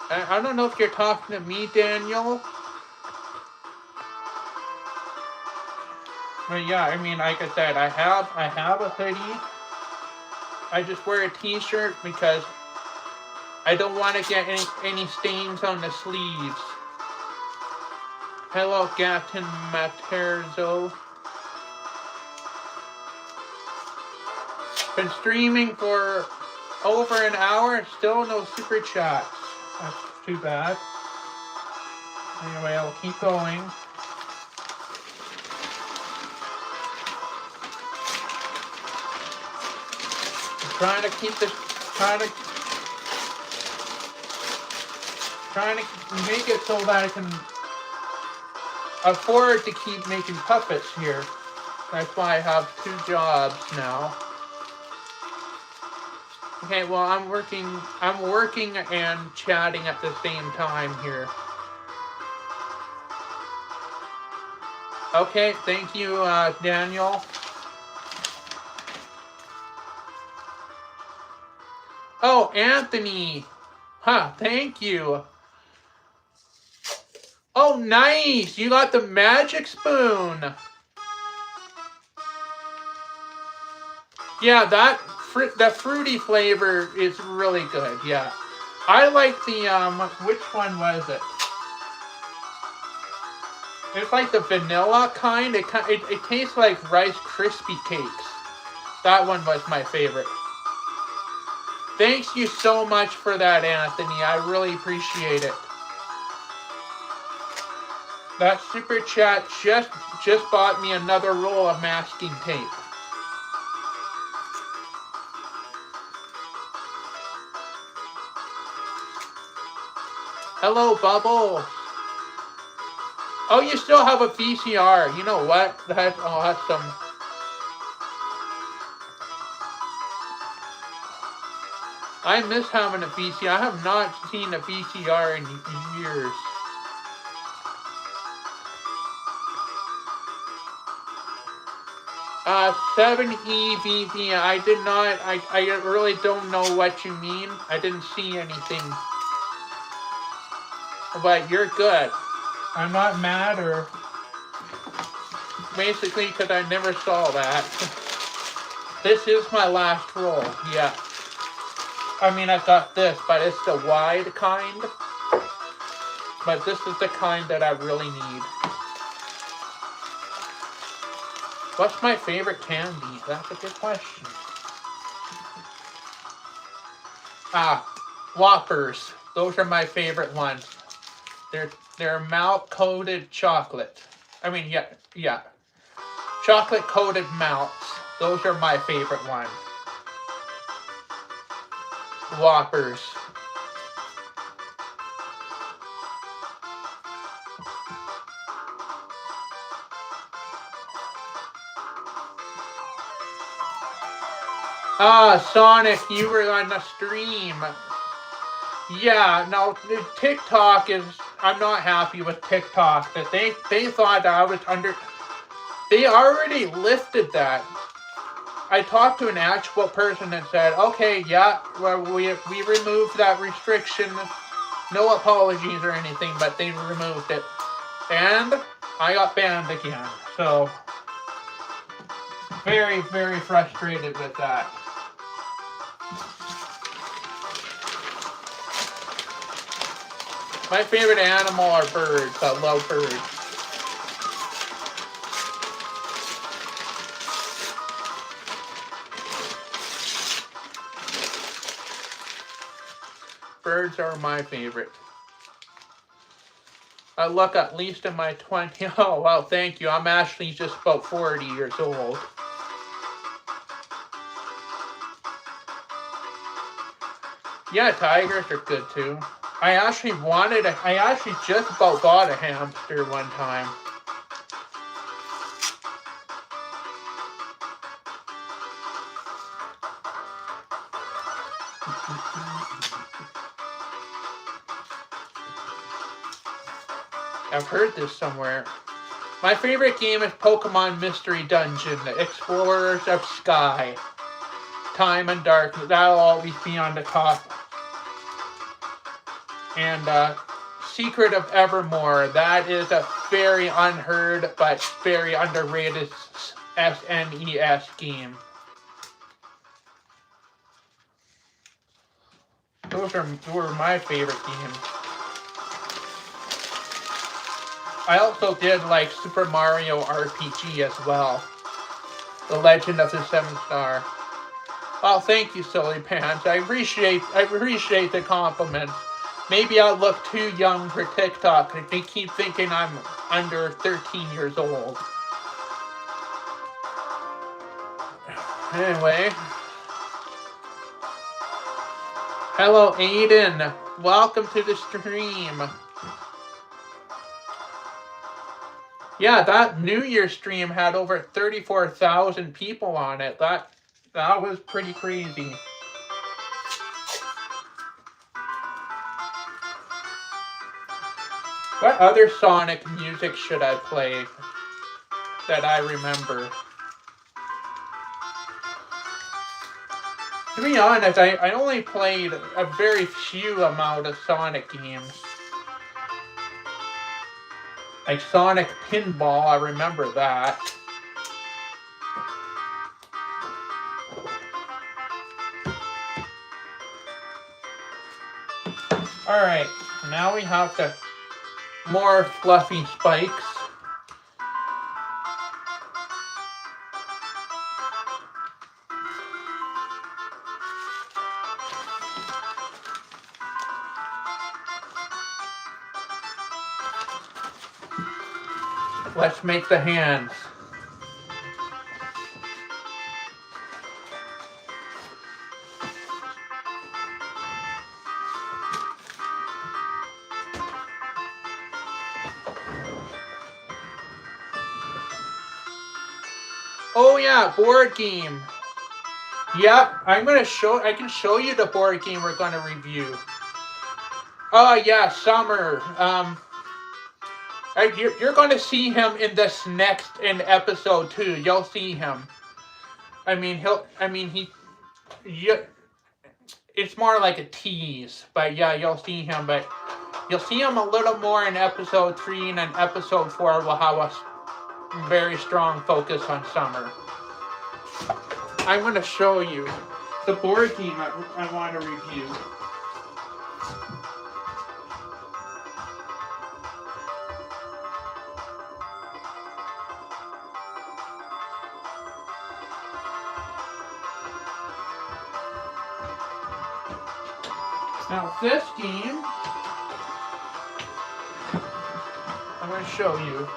I don't know if you're talking to me, Daniel. But yeah, I mean, like I said, I have a hoodie. I just wear a t-shirt because I don't want to get any stains on the sleeves. Hello, Captain Materzo. Been streaming for over an hour, still no super chats. That's too bad. Anyway, I'll keep going. I'm trying to keep this, trying to make it so that I can afford to keep making puppets here. That's why I have 2 jobs now. Okay, well, I'm working and chatting at the same time here. Okay, thank you, Daniel. Oh, Anthony. Huh, thank you. Oh, nice. You got the magic spoon. Yeah, the fruity flavor is really good, yeah. I like the, which one was it? It's like the vanilla kind. It tastes like Rice Krispie cakes. That one was my favorite. Thanks you so much for that, Anthony. I really appreciate it. That super chat just bought me another roll of masking tape. Hello, Bubble. Oh, you still have a VCR. You know what? That's some. I miss having a VCR. I have not seen a VCR in years. 7EVV. I did not. I really don't know what you mean. I didn't see anything. But you're good. I'm not mad or. Basically, because I never saw that. This is my last roll. Yeah. I mean, I got this, but it's the wide kind. But this is the kind that I really need. What's my favorite candy? That's a good question. Whoppers. Those are my favorite ones. They're malt coated chocolate. I mean, yeah. Chocolate coated melts. Those are my favorite ones. Whoppers. Sonic, you were on the stream. Yeah, no, TikTok is. I'm not happy with TikTok. That they thought that I was under. They already lifted that. I talked to an actual person and said, okay, yeah, well, we removed that restriction. No apologies or anything, but they removed it. And I got banned again. So, very, very frustrated with that. My favorite animal are birds. I love birds. Birds are my favorite. I look at least in my 20s. Oh, well, thank you. I'm actually just about 40 years old. Yeah, tigers are good too. I actually just about bought a hamster one time. I've heard this somewhere. My favorite game is Pokemon Mystery Dungeon, the Explorers of Sky. Time and Darkness, that'll always be on the top. And Secret of Evermore, that is a very unheard but very underrated SNES game. Those were my favorite games. I also did like Super Mario RPG as well. The Legend of the Seven Star. Oh, thank you, Silly Pants. I appreciate the compliment. Maybe I look too young for TikTok. They keep thinking I'm under 13 years old. Anyway. Hello, Aiden. Welcome to the stream. Yeah, that New Year stream had over 34,000 people on it. That was pretty crazy. What other Sonic music should I play that I remember? To be honest, I only played a very few amount of Sonic games. Like Sonic Pinball, I remember that. Alright, now we have the more fluffy spikes. Let's make the hands. Oh yeah, board game. Yep, I can show you the board game we're gonna review. Oh yeah, Summer. You're gonna see him in this next in episode 2. You'll see him. I mean, you, it's more like a tease, but yeah, you'll see him. But you'll see him a little more in episode 3, and then episode 4 will have a very strong focus on Summer. I'm gonna show you the board game I want to review. Now this game, I'm going to show you.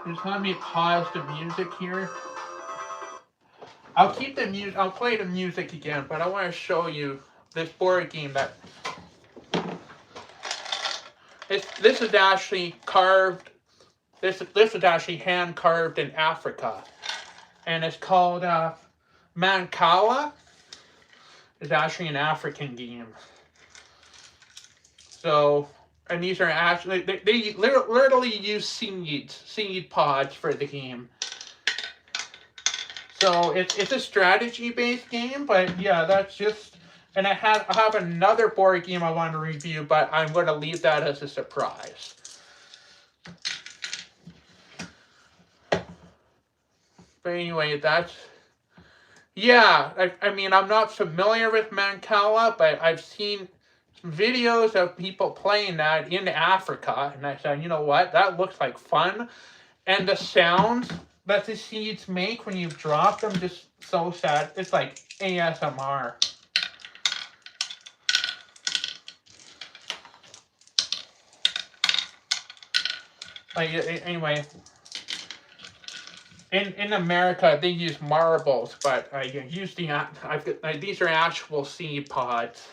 Just let me pause the music here. I'll keep the music. I'll play the music again, but I want to show you this board game that. This is actually carved. This is actually hand carved in Africa, and it's called Mancala. It's actually an African game. So, and these are actually they literally use seed pods for the game. So it's a strategy based game, but yeah, that's just. And I have another board game I want to review, but I'm going to leave that as a surprise. But anyway, that's. Yeah, I mean, I'm not familiar with Mancala, but I've seen videos of people playing that in Africa, and I said, you know what, that looks like fun. And the sounds that the seeds make when you drop them, just so sad. It's like ASMR. Like, anyway, in America they use marbles, but I use these are actual seed pods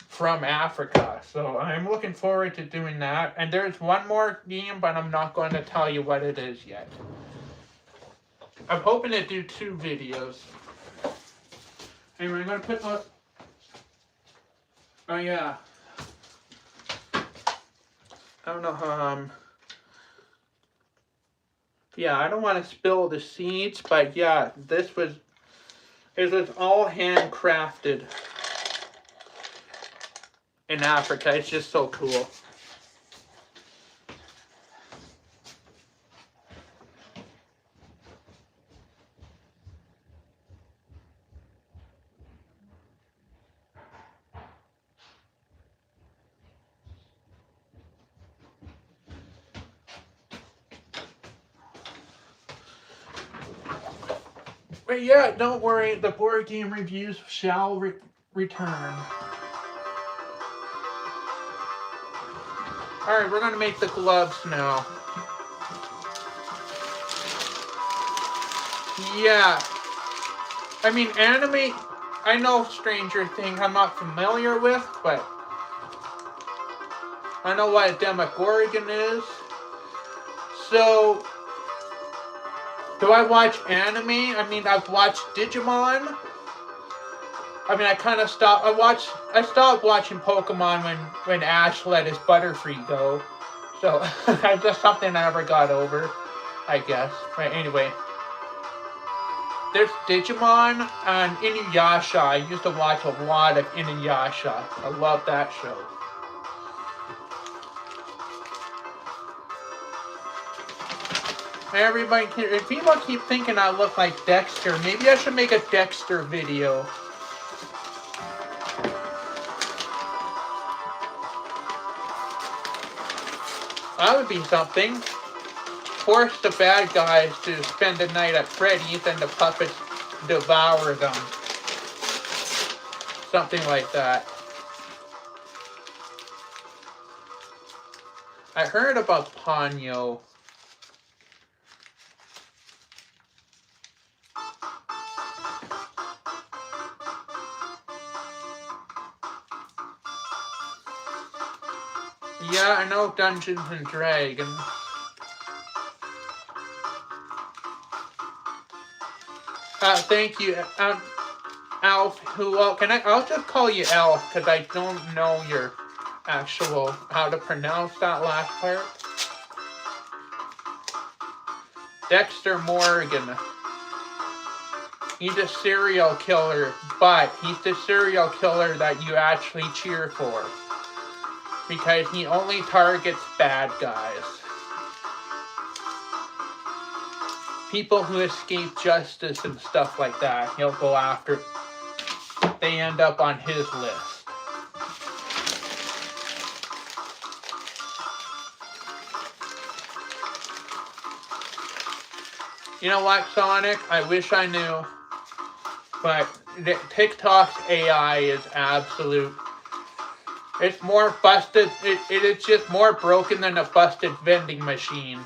from Africa. So I'm looking forward to doing that. And there's one more game, but I'm not going to tell you what it is yet. I'm hoping to do 2 videos. Anyway, I'm going to put oh yeah. I don't know yeah, I don't want to spill the seeds, but yeah, it was all handcrafted in Africa. It's just so cool. But yeah, don't worry, the board game reviews shall return. Alright, we're going to make the gloves now. Yeah. I mean, anime, I know Stranger Things I'm not familiar with, but I know what a Demogorgon is. So, do I watch anime? I mean, I've watched Digimon. I mean, I kind of stopped. I stopped watching Pokemon when Ash let his Butterfree go. So, that's just something I never got over, I guess. But anyway. There's Digimon and Inuyasha. I used to watch a lot of Inuyasha. I love that show. Everybody, if people keep thinking I look like Dexter, maybe I should make a Dexter video. That would be something. Force the bad guys to spend the night at Freddy's and the puppets devour them. Something like that. I heard about Ponyo. Yeah, I know Dungeons and Dragons. Thank you, Alf. Well, I'll just call you Alf because I don't know your actual how to pronounce that last part. Dexter Morgan. He's a serial killer, but he's the serial killer that you actually cheer for. Because he only targets bad guys. People who escape justice and stuff like that, he'll go after. They end up on his list. You know what, Sonic? I wish I knew. But TikTok's AI is absolute. It's more busted. It is just more broken than a busted vending machine.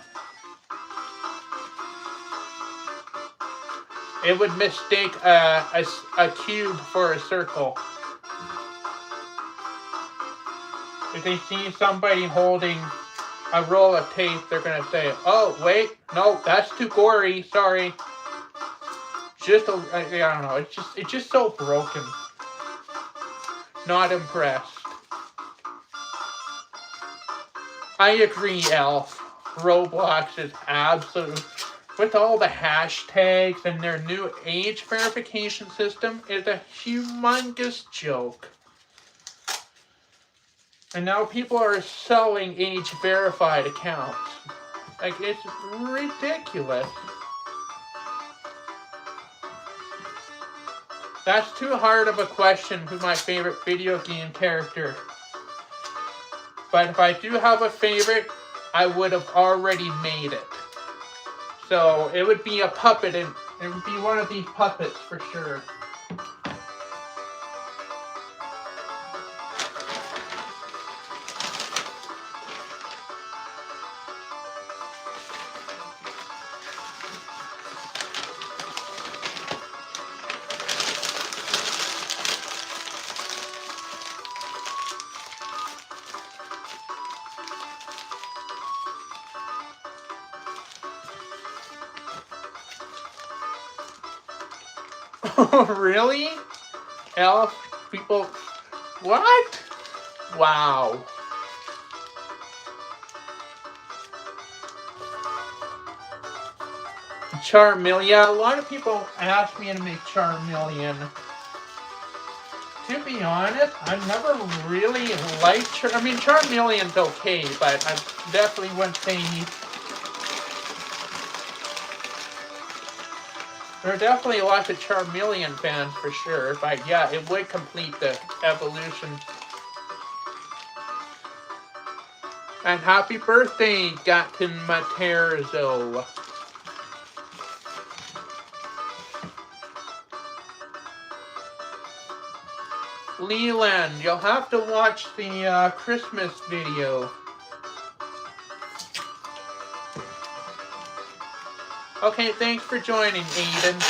It would mistake a cube for a circle. If they see somebody holding a roll of tape, they're gonna say, "Oh, wait, no, that's too gory. Sorry." Just I don't know. It's just so broken. Not impressed. I agree, Elf. Roblox is absolute. With all the hashtags and their new age verification system, is a humongous joke. And now people are selling age-verified accounts. Like, it's ridiculous. That's too hard of a question who's my favorite video game character. But if I do have a favorite, I would have already made it. So it would be a puppet, and it would be one of these puppets for sure. Really? Elf? People... What? Wow. Charmeleon. Yeah, a lot of people ask me to make Charmeleon. To be honest, I've never really liked Charmeleon's okay, but I definitely wouldn't say he's... There are definitely lots of Charmeleon fans for sure, but yeah, it would complete the evolution. And happy birthday, Gaten Materzo. Leland, you'll have to watch the Christmas video. Okay, thanks for joining, Aiden.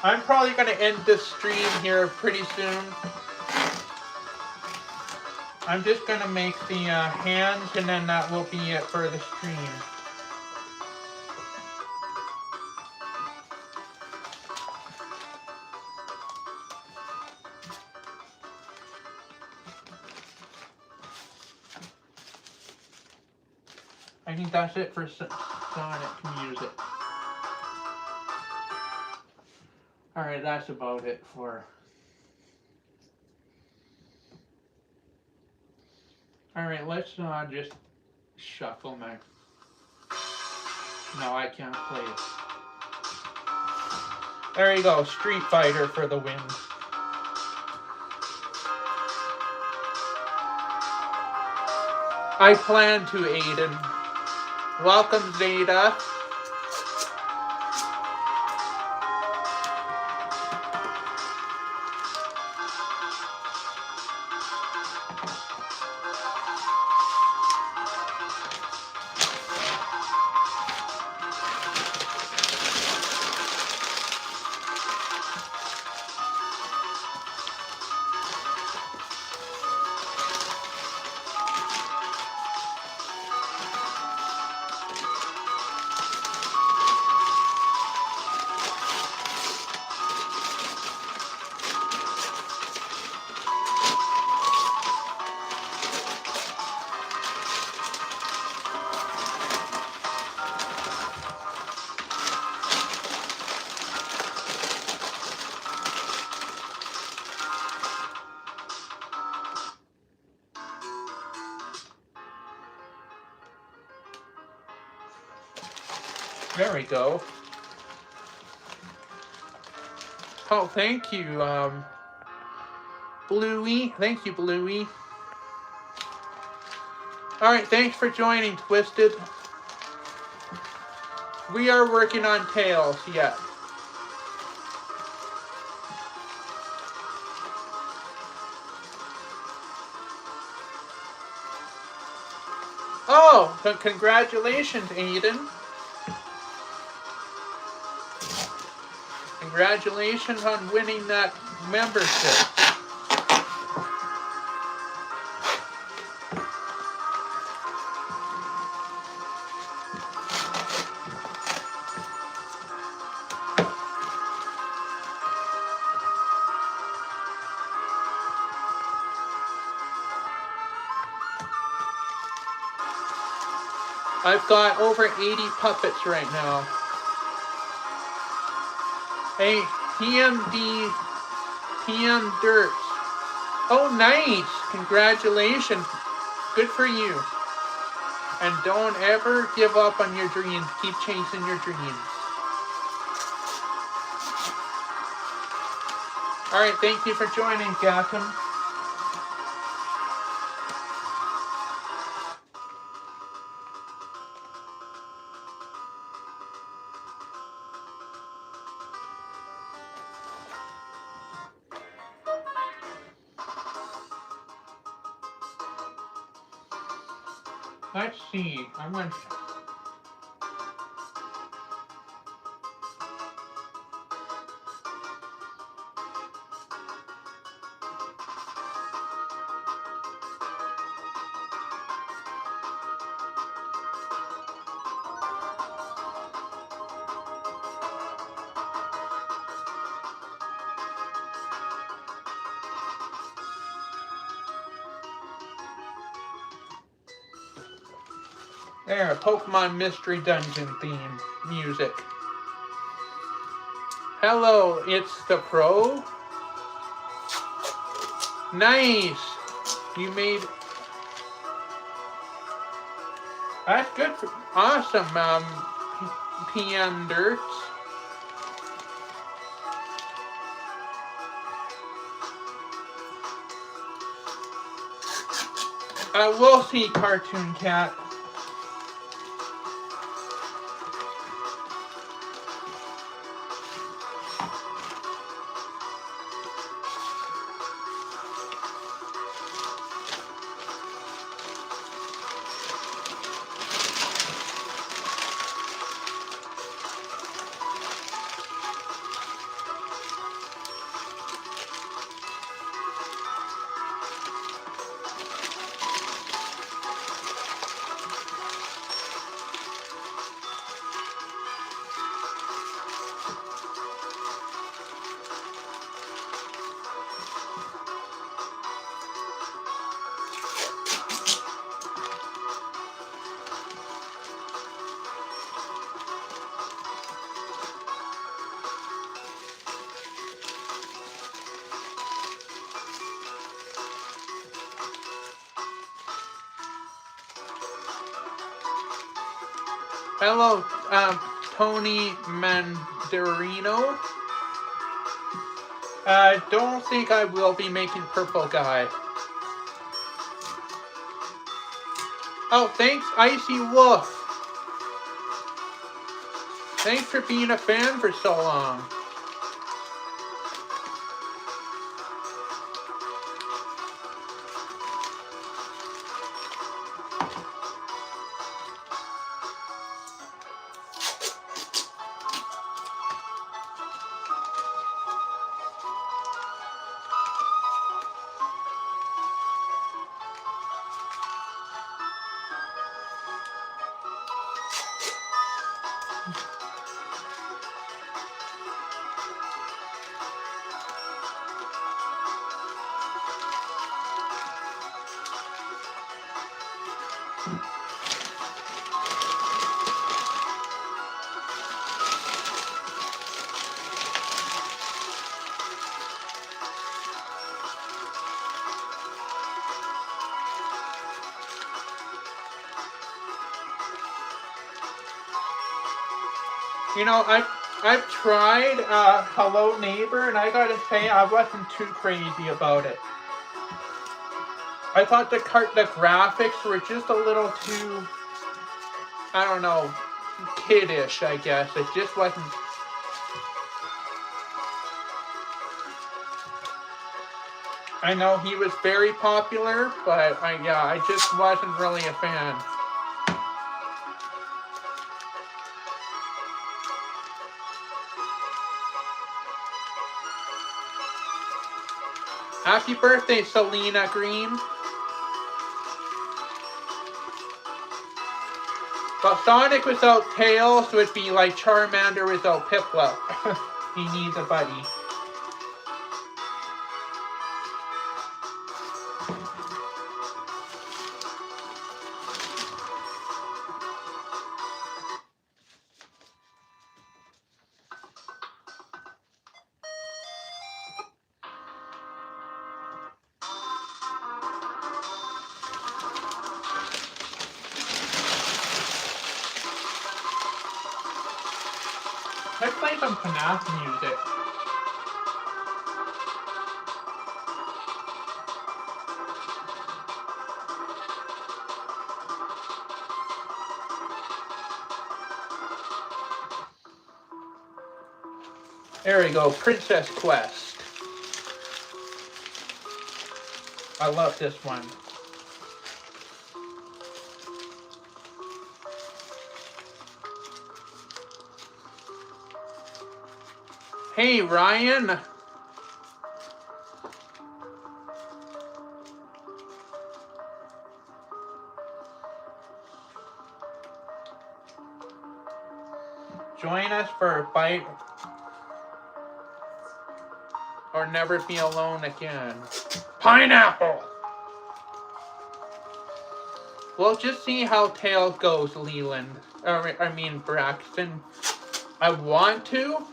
I'm probably going to end this stream here pretty soon. I'm just going to make the hands, and then that will be it for the stream. I think that's it for Sonic music. Alright, that's about it for... Alright, let's just shuffle my... No, I can't play it. There you go, Street Fighter for the win. I plan to, Aiden. Welcome, Zeta. There we go. Oh, thank you, Bluey. Thank you, Bluey. Alright, thanks for joining, Twisted. We are working on tails yet. Oh, so congratulations, Aiden. Congratulations on winning that membership. I've got over 80 puppets right now. Hey, TMD, TM Dirt. Oh, nice. Congratulations. Good for you. And don't ever give up on your dreams. Keep chasing your dreams. Alright, thank you for joining, Gotham. Let's see. I'm going to... There, Pokemon Mystery Dungeon theme music. Hello, it's the Pro. Nice. You made... That's good. Awesome, PM Dirt. We'll see, Cartoon Cat. Hello, Tony Mandarino. I don't think I will be making Purple Guy. Oh, thanks, Icy Wolf. Thanks for being a fan for so long. You know, I've tried Hello Neighbor, and I gotta say I wasn't too crazy about it. I thought the graphics were just a little too, I don't know, kiddish, I guess. It just wasn't. I know he was very popular, but I just wasn't really a fan. Happy birthday, Selena Green. Well, Sonic without Tails would be like Charmander without Piplup. He needs a buddy. Let's play some FNAF music. There we go, Princess Quest. I love this one. Hey, Ryan. Join us for a bite or never be alone again. Pineapple! We'll just see how Tails goes, Leland. I mean, Braxton. I want to.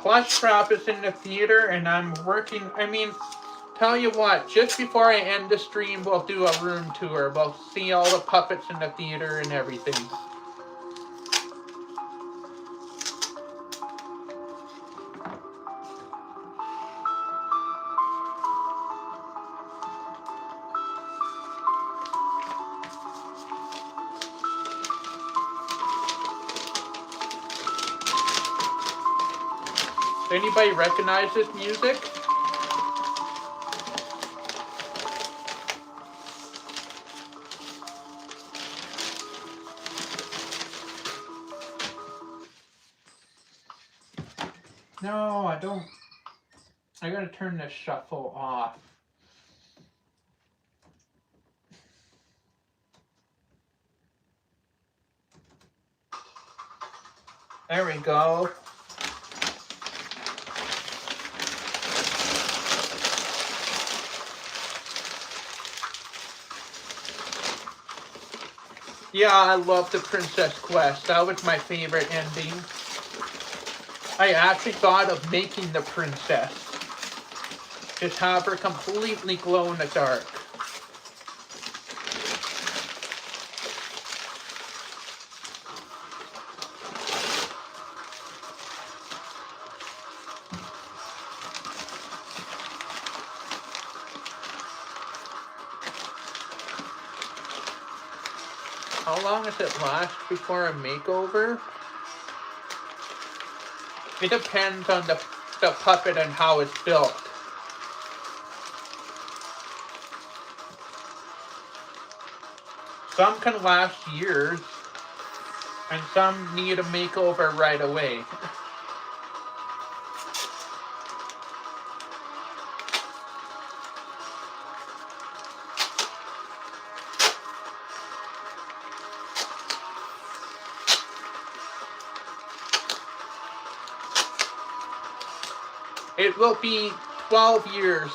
Plush Trap is in the theater, and I'm working. I mean, tell you what, just before I end the stream, we'll do a room tour. We'll see all the puppets in the theater and everything. Anybody recognize this music? No, I don't. I gotta turn this shuffle off. There we go. Yeah, I love the Princess Quest. That was my favorite ending. I actually thought of making the princess. Just have her completely glow in the dark. How long does it last before a makeover? It depends on the puppet and how it's built. Some can last years, and some need a makeover right away. It will be 12 years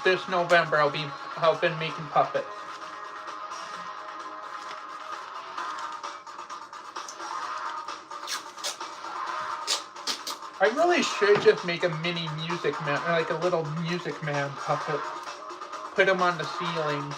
this November. I've been making puppets. I really should just make a mini music man, like a little music man puppet. Put him on the ceiling.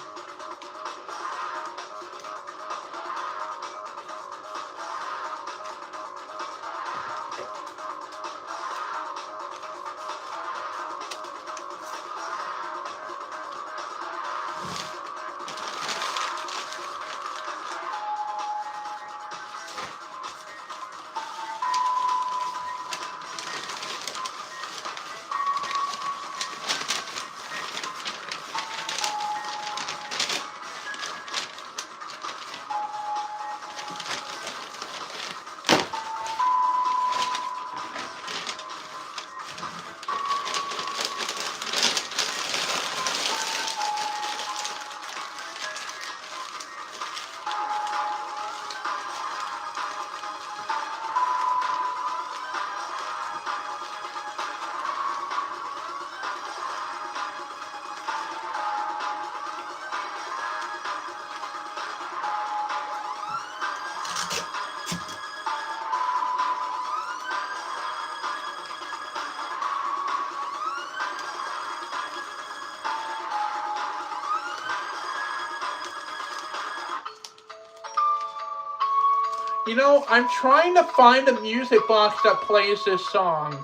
You know, I'm trying to find a music box that plays this song.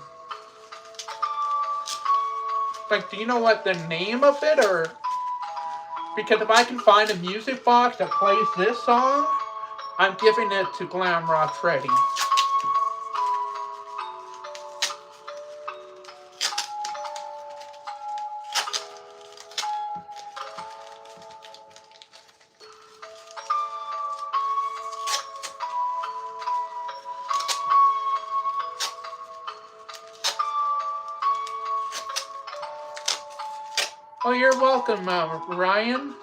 Like, do you know what the name of it, or? Because if I can find a music box that plays this song, I'm giving it to Glam Rock Freddy. Oh, you're welcome, Ryan.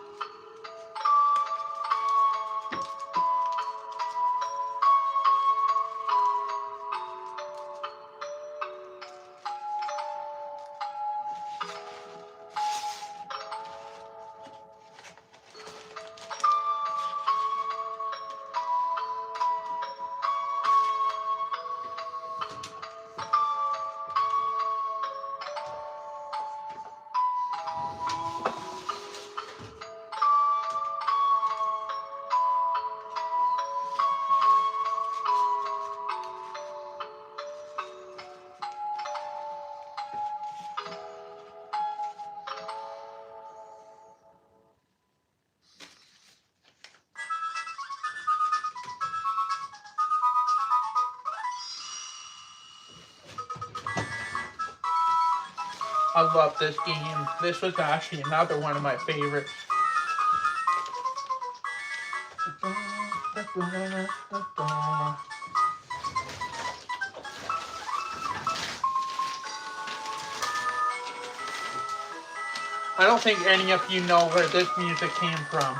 I love this game. This was actually another one of my favorites. I don't think any of you know where this music came from.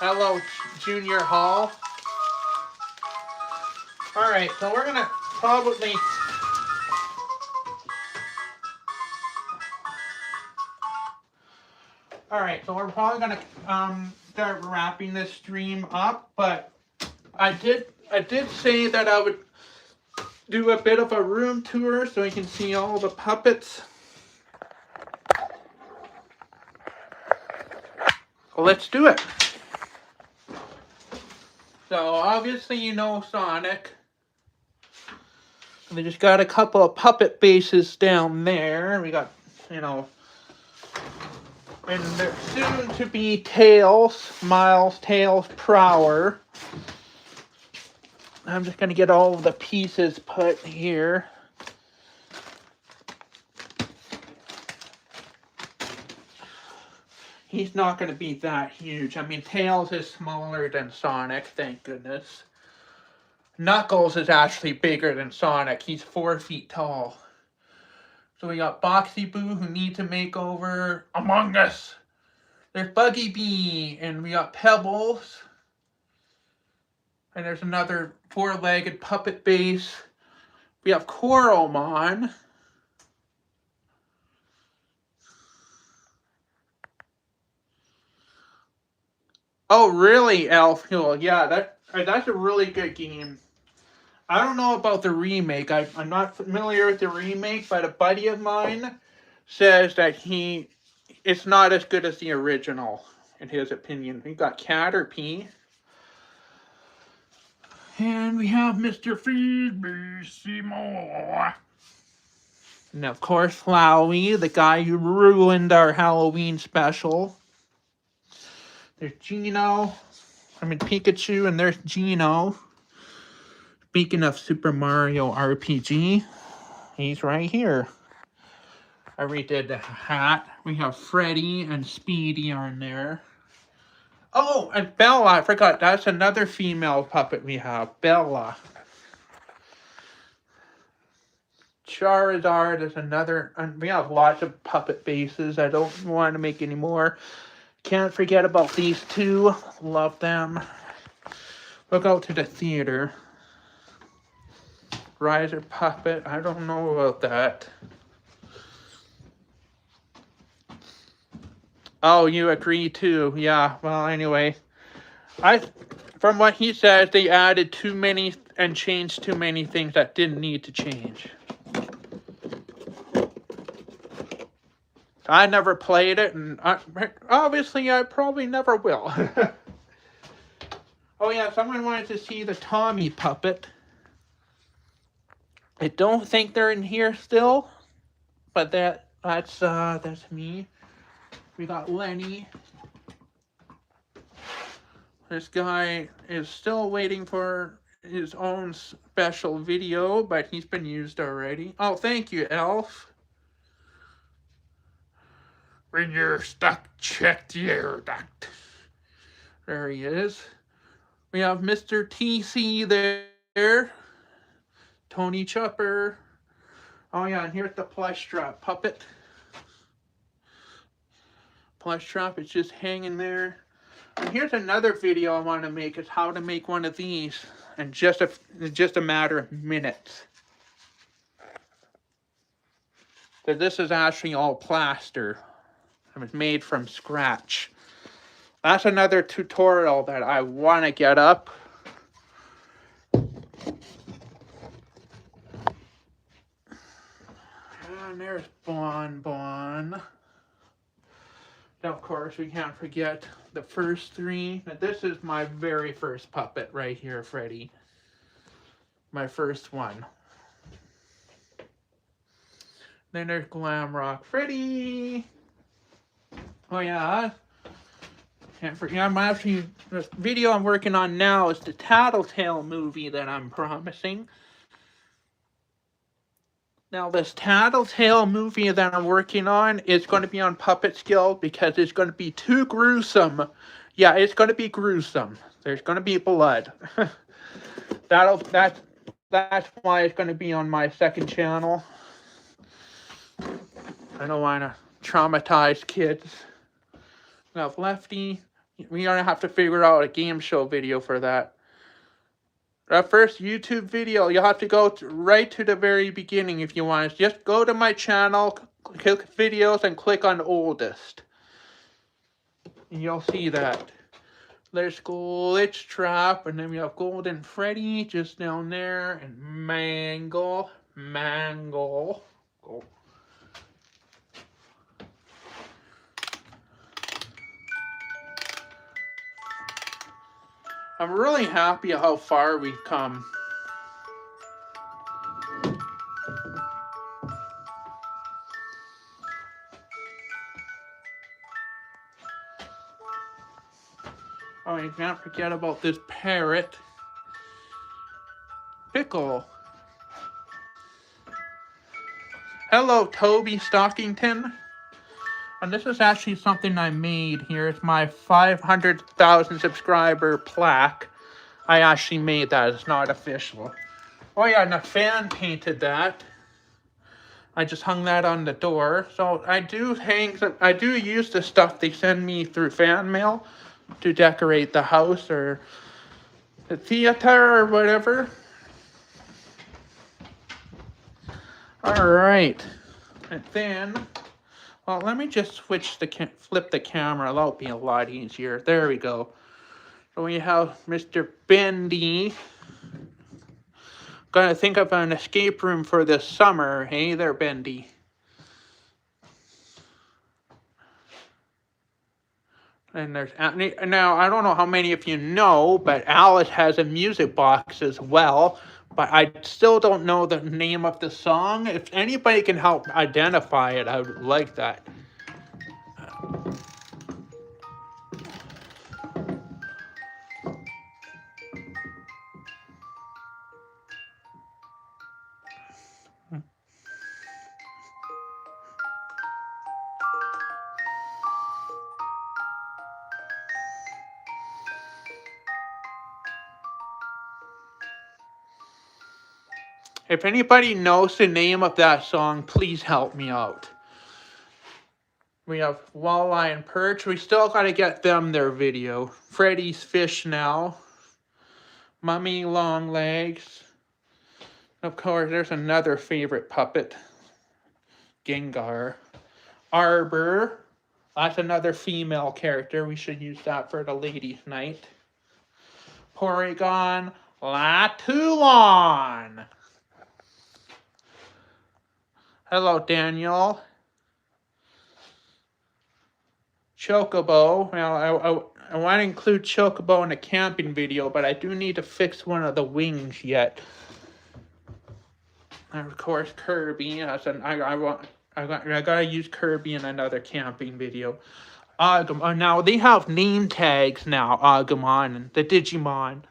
Hello, Junior Hall. Alright, so we're gonna probably... Alright, so we're probably gonna start wrapping this stream up, but I did say that I would do a bit of a room tour so you can see all the puppets. Let's do it. So obviously you know Sonic. And they just got a couple of puppet bases down there. We got, you know, and they're soon to be Tails, Miles, Tails, Prower. I'm just gonna get all of the pieces put here. He's not going to be that huge. I mean, Tails is smaller than Sonic, thank goodness. Knuckles is actually bigger than Sonic. He's 4 feet tall. So we got Boxy Boo, who needs a makeover. Among Us. There's Buggy Bee. And we got Pebbles. And there's another 4-legged puppet base. We have Coromon. Oh, really, Elf Hill? Yeah, that's a really good game. I don't know about the remake. I'm not familiar with the remake, but a buddy of mine says that it's not as good as the original, in his opinion. We got Caterpie. And we have Mr. Feed Me Seymour. And of course, Flowey, the guy who ruined our Halloween special. There's Gino. Pikachu, and there's Gino. Speaking of Super Mario RPG, he's right here. I redid the hat. We have Freddy and Speedy on there. Oh, and Bella, I forgot. That's another female puppet we have. Bella. Charizard is another. And we have lots of puppet bases. I don't want to make any more. Can't forget about these two. Love them. We'll go to the theater. Riser puppet. I don't know about that. Oh, you agree too. Yeah, well, anyway. From what he says, they added too many and changed too many things that didn't need to change. I never played it, and obviously I probably never will. Oh yeah, someone wanted to see the Tommy puppet. I don't think they're in here still, but that's me. We got Lenny. This guy is still waiting for his own special video, but he's been used already. Oh, thank you, Elf. When you're stuck, check the air duct. There he is. We have Mr. TC there. Tony Chopper. Oh yeah, and here's the plush trap puppet. Plush trap is just hanging there. And here's another video I want to make, is how to make one of these in just a matter of minutes. So this is actually all plaster. It was made from scratch. That's another tutorial that I want to get up. And there's Bon. Now, of course, we can't forget the first three. Now, this is my very first puppet right here, Freddy. My first one. Then there's Glamrock Freddy. Oh yeah. Can't forget. The video I'm working on now is the Tattletale movie that I'm promising. Now, this Tattletale movie that I'm working on is going to be on Puppet Skill because it's going to be too gruesome. Yeah, it's going to be gruesome. There's going to be blood. That's why it's going to be on my second channel. I don't want to traumatize kids. We have Lefty. We're going to have to figure out a game show video for that. That first YouTube video, you'll have to go right to the very beginning if you want. Just go to my channel, click videos, and click on oldest. And you'll see that. There's Glitch Trap, and then we have Golden Freddy just down there, and Mangle. Oh. I'm really happy how far we've come. Oh, you can't forget about this parrot. Pickle. Hello, Toby Stockington. And this is actually something I made here. It's my 500,000 subscriber plaque. I actually made that. It's not official. Oh yeah, and a fan painted that. I just hung that on the door. So I do use the stuff they send me through fan mail to decorate the house or the theater or whatever. All right. And then... well, let me just flip the camera. That'll be a lot easier. There we go. So we have Mr. Bendy. Gotta think of an escape room for this summer. Hey there, Bendy. And there's now I don't know how many of you know, but Alice has a music box as well. But I still don't know the name of the song. If anybody can help identify it, I would like that. If anybody knows the name of that song, please help me out. We have Walleye and Perch. We still gotta get them their video. Freddy's Fish Now. Mummy Long Legs. Of course, there's another favorite puppet. Gengar. Arbor. That's another female character. We should use that for the ladies' night. Porygon Latulon. Hello, Daniel. Chocobo. Well, I want to include Chocobo in the camping video, but I do need to fix one of the wings yet. And of course, Kirby. I gotta use Kirby in another camping video. Now they have name tags now. Agumon, the Digimon.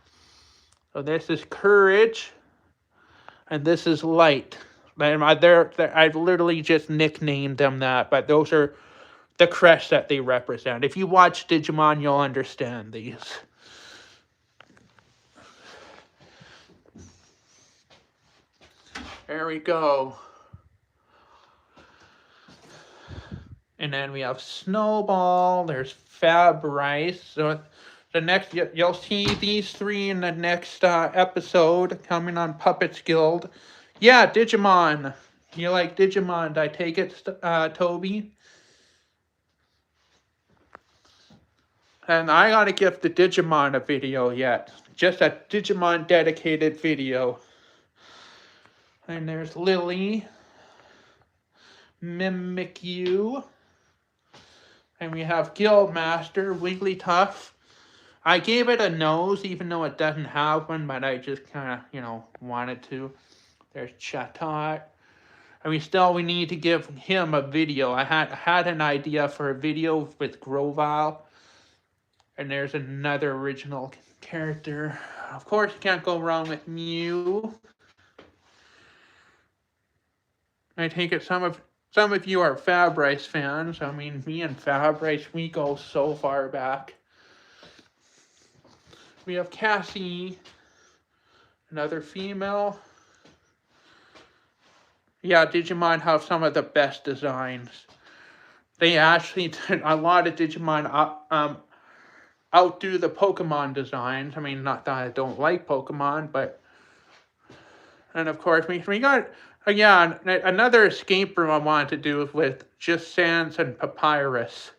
So this is Courage, and this is Light. I've literally just nicknamed them that, but those are the crests that they represent. If you watch Digimon, you'll understand these. There we go. And then we have Snowball. There's Fabrice. So the next, you'll see these three in the next episode coming on Puppets Guild. Yeah, Digimon. You like Digimon? I take it, Toby? And I gotta give the Digimon a video yet. Just a Digimon dedicated video. And there's Lily. Mimikyu. And we have Guildmaster, Wigglytuff. I gave it a nose, even though it doesn't have one, but I just kind of, wanted to. There's Chatot. And we need to give him a video. I had an idea for a video with Grovyle. And there's another original character. Of course, you can't go wrong with Mew. I take it some of you are Fabrice fans. I mean, me and Fabrice, we go so far back. We have Cassie, another female. Yeah, Digimon have some of the best designs. They actually did a lot of Digimon outdo the Pokemon designs. I mean, not that I don't like Pokemon, but... And of course, we got... yeah, another escape room I wanted to do with just Sans and Papyrus.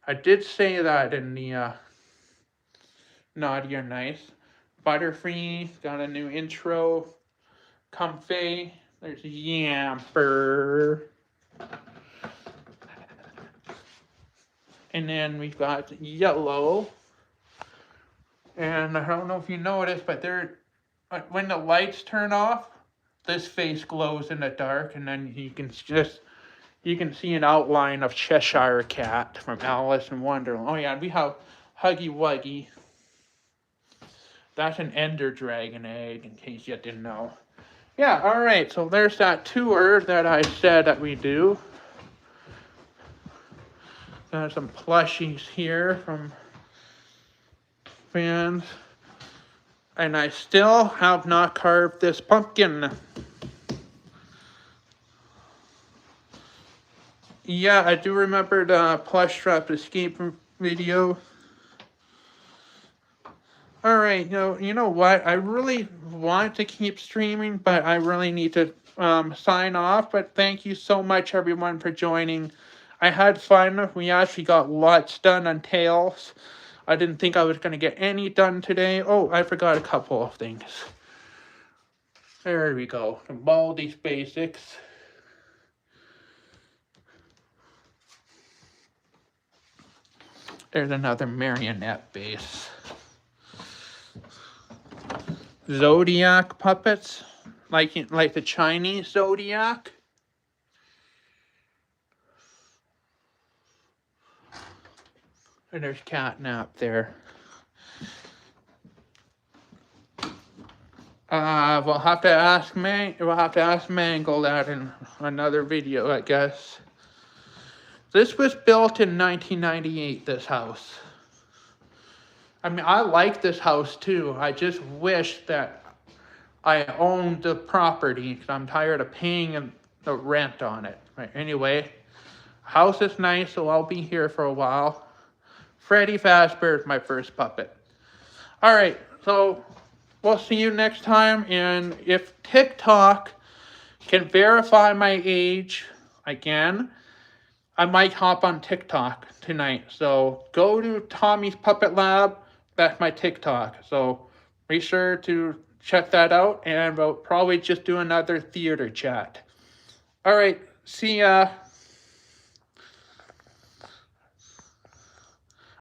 I did say that in the Naughty or Nice. Butterfree got a new intro. Comfey. There's Yamper. And then we've got Yellow. And I don't know if you noticed, but when the lights turn off, this face glows in the dark, and then you can see an outline of Cheshire Cat from Alice in Wonderland. Oh yeah, and we have Huggy Wuggy. That's an Ender Dragon egg, in case you didn't know. Yeah, alright, so there's that tour that I said that we do. Got some plushies here from fans. And I still have not carved this pumpkin. Yeah, I do remember the plush trap escape video. Alright, you know what? I really want to keep streaming, but I really need to sign off. But thank you so much, everyone, for joining. I had fun. We actually got lots done on Tails. I didn't think I was going to get any done today. Oh, I forgot a couple of things. There we go. The Baldi's Basics. There's another marionette base. Zodiac puppets, like the Chinese Zodiac. And there's Catnap there. We'll have to ask Mangle that in another video, I guess. This was built in 1998, this house. I mean, I like this house too. I just wish that I owned the property because I'm tired of paying the rent on it. Right, anyway, house is nice, so I'll be here for a while. Freddy Fazbear is my first puppet. All right, so we'll see you next time. And if TikTok can verify my age again, I might hop on TikTok tonight. So go to Tommy's Puppet Lab. That's my TikTok. So be sure to check that out. And we'll probably just do another theater chat. All right. See ya.